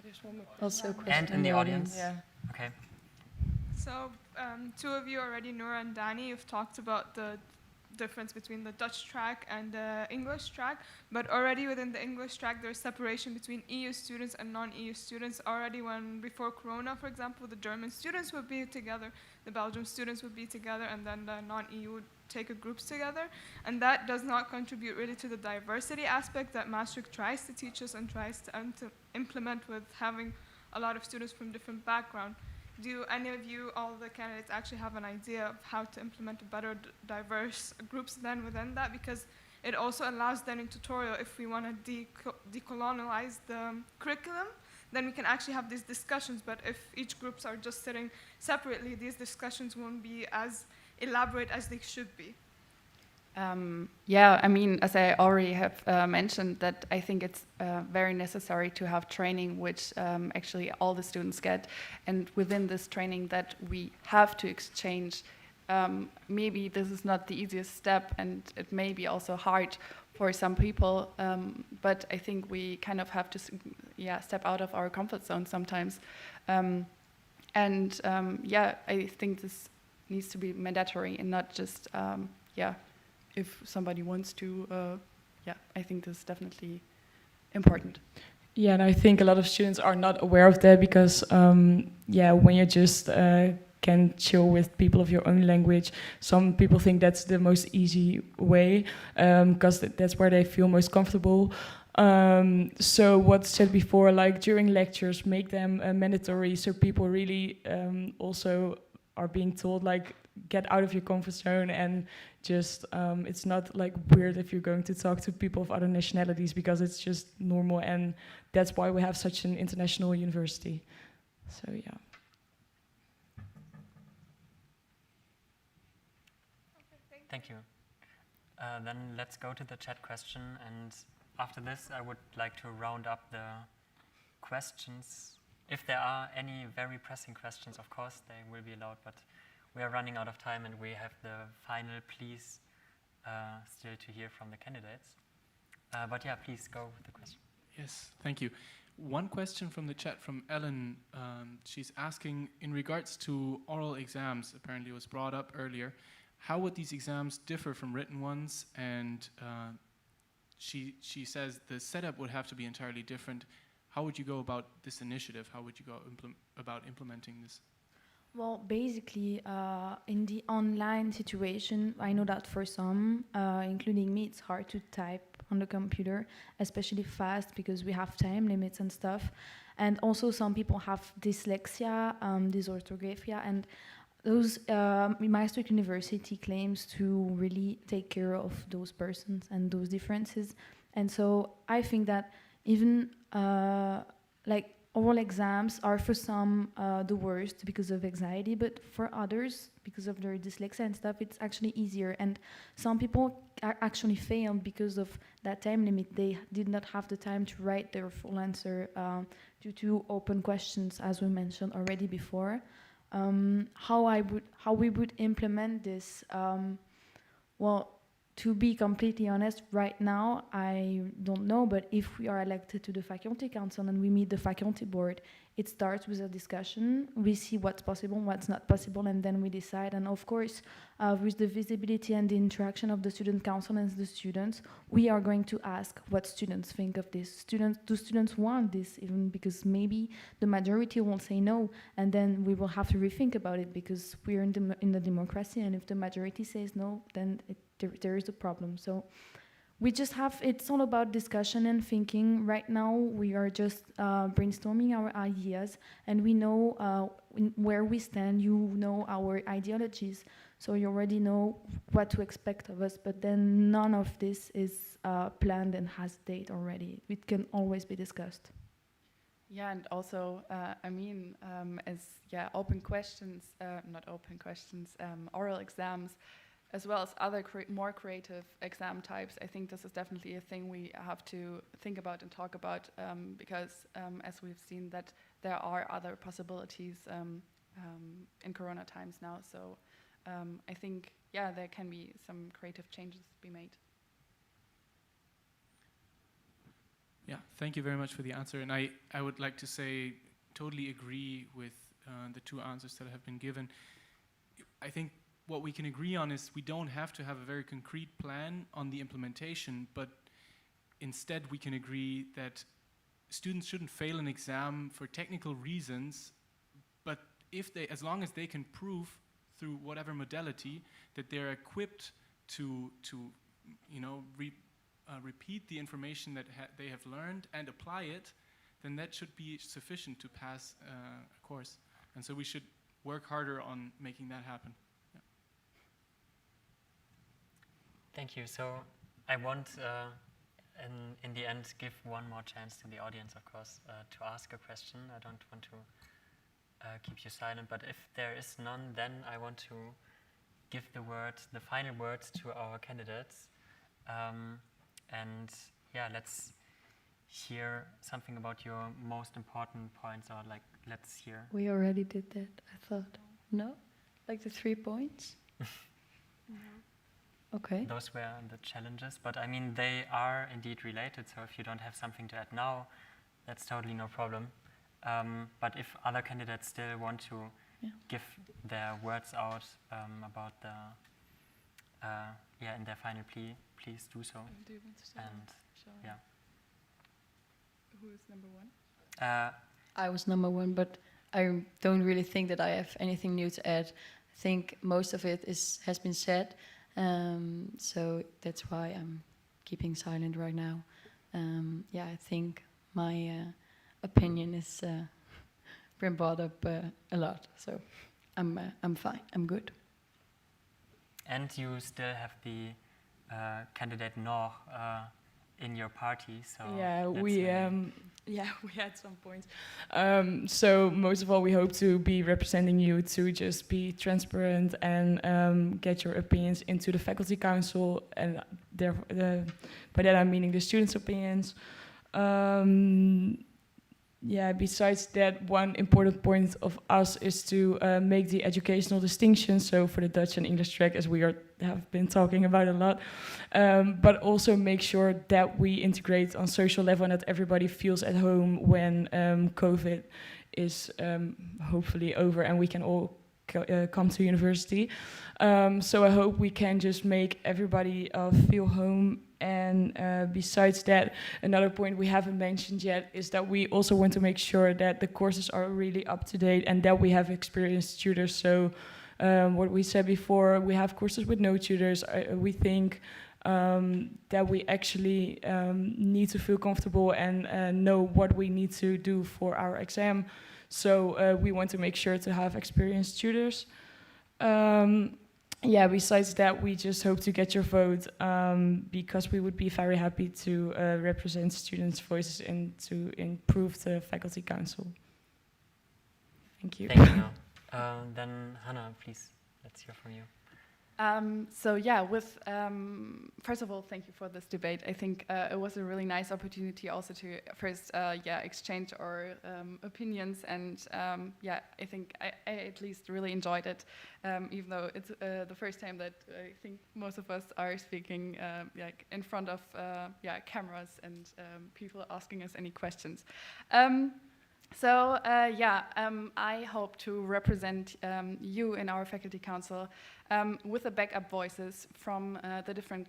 E: there's one more
D: also a question
A: and in the audience.
E: Yeah.
A: Okay.
M: So two of you already, Noor and Dani, you've talked about the difference between the Dutch track and the English track, but already within the English track there's separation between EU students and non-EU students. Already before Corona, for example, the German students would be together, the Belgian students would be together, and then the non-EU would take groups together, and that does not contribute really to the diversity aspect that Maastricht tries to teach us and tries to implement with having a lot of students from different backgrounds. Do any of you, all the candidates, actually have an idea of how to implement a better diverse groups then within that? Because it also allows then in tutorial, if we want to decolonialize the curriculum, then we can actually have these discussions. But if each groups are just sitting separately, these discussions won't be as elaborate as they should be.
C: I mean, as I already have mentioned, that I think it's very necessary to have training which actually all the students get, and within this training that we have to exchange. Maybe this is not the easiest step, and it may be also hard for some people, but I think we kind of have to step out of our comfort zone sometimes. I think this needs to be mandatory and not just, if somebody wants to, I think this is definitely important.
E: Yeah, and I think a lot of students are not aware of that because, when you just can chill with people of your own language, some people think that's the most easy way because that's where they feel most comfortable. So what's said before, like during lectures, make them mandatory so people really also are being told, like, get out of your comfort zone and just it's not like weird if you're going to talk to people of other nationalities, because it's just normal, and that's why we have such an international university. So yeah.
A: Thank you. Then let's go to the chat question, and after this I would like to round up the questions. If there are any very pressing questions, of course they will be allowed, but we are running out of time and we have the final pleas still to hear from the candidates. But yeah, please go with the question.
H: Yes, thank you. One question from the chat from Ellen. She's asking, in regards to oral exams, apparently it was brought up earlier, how would these exams differ from written ones? And she says the setup would have to be entirely different. How would you go about this initiative? How would you go about implementing this?
B: Well, basically, in the online situation, I know that for some, including me, it's hard to type on the computer, especially fast, because we have time limits and stuff. And also some people have dyslexia, dysorthographia, and those, Maastricht University claims to really take care of those persons and those differences. And so I think that even oral exams are for some the worst because of anxiety, but for others, because of their dyslexia and stuff, it's actually easier. And some people actually failed because of that time limit. They did not have the time to write their full answer due to open questions, as we mentioned already before. How we would implement this. Well, to be completely honest, right now, I don't know, but if we are elected to the Faculty Council and we meet the Faculty Board, it starts with a discussion. We see what's possible, what's not possible, and then we decide. And of course, with the visibility and the interaction of the Student Council and the students, we are going to ask what students think of this. Do students want this, even because maybe the majority won't say no, and then we will have to rethink about it because we're in the democracy, and if the majority says no, then there is a problem. So we just have, it's all about discussion and thinking. Right now, we are just brainstorming our ideas, and we know where we stand. You know our ideologies, so you already know what to expect of us, but then none of this is planned and has date already. It can always be discussed.
C: Yeah, and also, open questions, not open questions, oral exams, as well as other more creative exam types. I think this is definitely a thing we have to think about and talk about because as we've seen that there are other possibilities in Corona times now. So I think, there can be some creative changes to be made.
H: Yeah, thank you very much for the answer. And I would like to say, totally agree with the two answers that have been given. I think what we can agree on is we don't have to have a very concrete plan on the implementation, but instead we can agree that students shouldn't fail an exam for technical reasons, but as long as they can prove through whatever modality that they're equipped to repeat the information that they have learned and apply it, then that should be sufficient to pass a course. And so we should work harder on making that happen.
A: Thank you. So I want, in the end, give one more chance to the audience, of course, to ask a question. I don't want to keep you silent, but if there is none, then I want to give the final words to our candidates. Let's hear something about your most important points, or let's hear.
D: We already did that, I thought. No? Like the 3 points?
C: No.
D: Okay.
A: Those were the challenges, but I mean, they are indeed related, so if you don't have something to add now, that's totally no problem. But if other candidates still want to give their words out about in their final plea, please do so.
C: Do you want to say
A: yeah.
C: Who is number one?
D: I was number one, but I don't really think that I have anything new to add. I think most of it has been said. So that's why I'm keeping silent right now. I think my opinion is been brought up a lot, so I'm fine. I'm good.
A: And you still have the candidate Nor in your party, so
E: we had some points. So most of all, we hope to be representing you to just be transparent and get your opinions into the Faculty Council, and by that I'm meaning the students' opinions. Besides that, one important point of us is to make the educational distinction, so for the Dutch and English track, as we have been talking about a lot, but also make sure that we integrate on social level and that everybody feels at home when COVID is hopefully over and we can all come to university. So I hope we can just make everybody feel home. And besides that, another point we haven't mentioned yet is that we also want to make sure that the courses are really up to date and that we have experienced tutors. So what we said before, we have courses with no tutors. We think that we actually need to feel comfortable and know what we need to do for our exam. So we want to make sure to have experienced tutors. Besides that, we just hope to get your vote because we would be very happy to represent students' voices and to improve the Faculty Council. Thank you.
A: Thank you. Then Hannah, please, let's hear from you.
C: So yeah, first of all, thank you for this debate. I think it was a really nice opportunity also to first, exchange our opinions, and I think I at least really enjoyed it, even though it's the first time that I think most of us are speaking in front of cameras and people asking us any questions. I hope to represent you in our faculty council with the backup voices from the different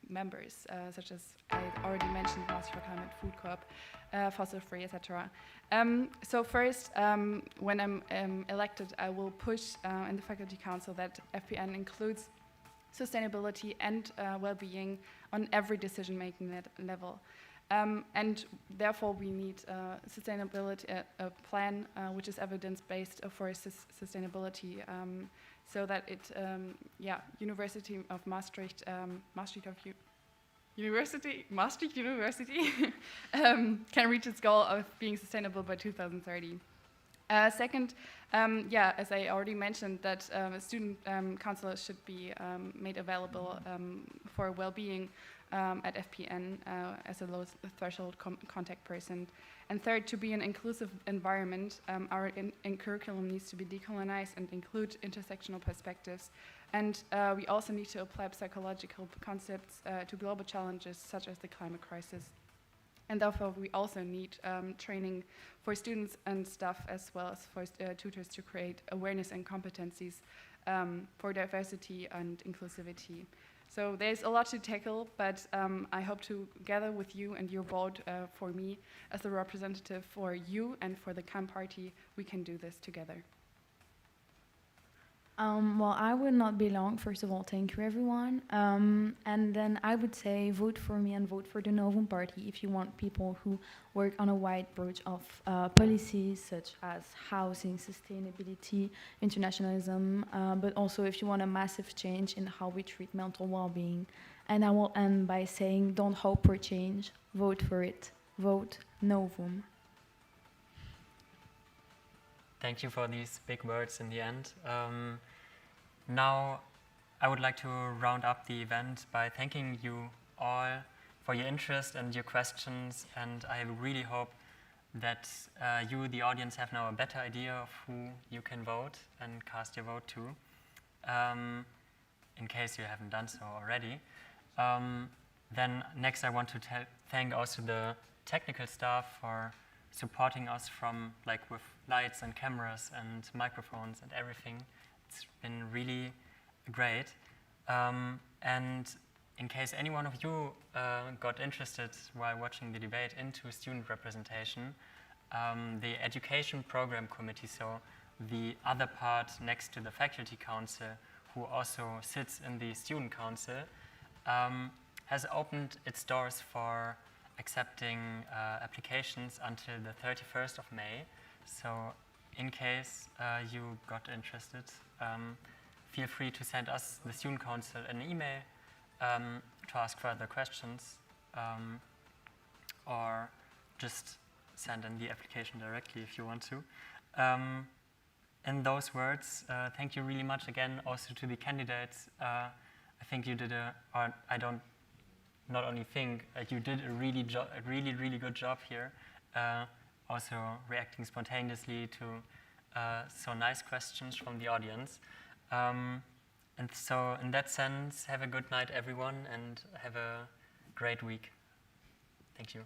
C: members, such as I already mentioned, Master for Climate, Food Co-op, Fossil Free, etc. So first, when I'm elected, I will push in the faculty council that FPN includes sustainability and well-being on every decision-making level. And therefore, we need sustainability a plan which is evidence-based for sustainability, so that it, University of Maastricht, Maastricht University can reach its goal of being sustainable by 2030. Second, as I already mentioned, that student councillors should be made available for well-being at FPN as a low threshold contact person. And third, to be an inclusive environment, our curriculum needs to be decolonized and include intersectional perspectives. And we also need to apply psychological concepts to global challenges such as the climate crisis. And therefore, we also need training for students and staff, as well as for tutors, to create awareness and competencies for diversity and inclusivity. So there's a lot to tackle, but I hope to gather with you and your vote for me as a representative for you and for the CAM party. We can do this together.
B: Well, I will not be long. First of all, thank you, everyone. And then I would say vote for me and vote for the Novum Party if you want people who work on a wide range of policies such as housing, sustainability, internationalism, but also if you want a massive change in how we treat mental well-being. And I will end by saying, don't hope for change, vote for it. Vote Novum.
A: Thank you for these big words in the end. Now, I would like to round up the event by thanking you all for your interest and your questions, and I really hope that you, the audience, have now a better idea of who you can vote and cast your vote to, in case you haven't done so already. Then next I want to thank also the technical staff for supporting us with lights and cameras and microphones and everything. It's been really great. And in case any one of you got interested while watching the debate into student representation, the Education Program Committee, so the other part next to the Faculty Council, who also sits in the Student Council, has opened its doors for accepting applications until the 31st of May. So in case you got interested, feel free to send us, the Student Council, an email to ask further questions, or just send in the application directly if you want to. In those words, thank you really much again also to the candidates. I think you did not only think, you did a really good job here, also reacting spontaneously to so nice questions from the audience. And so in that sense, have a good night, everyone, and have a great week. Thank you.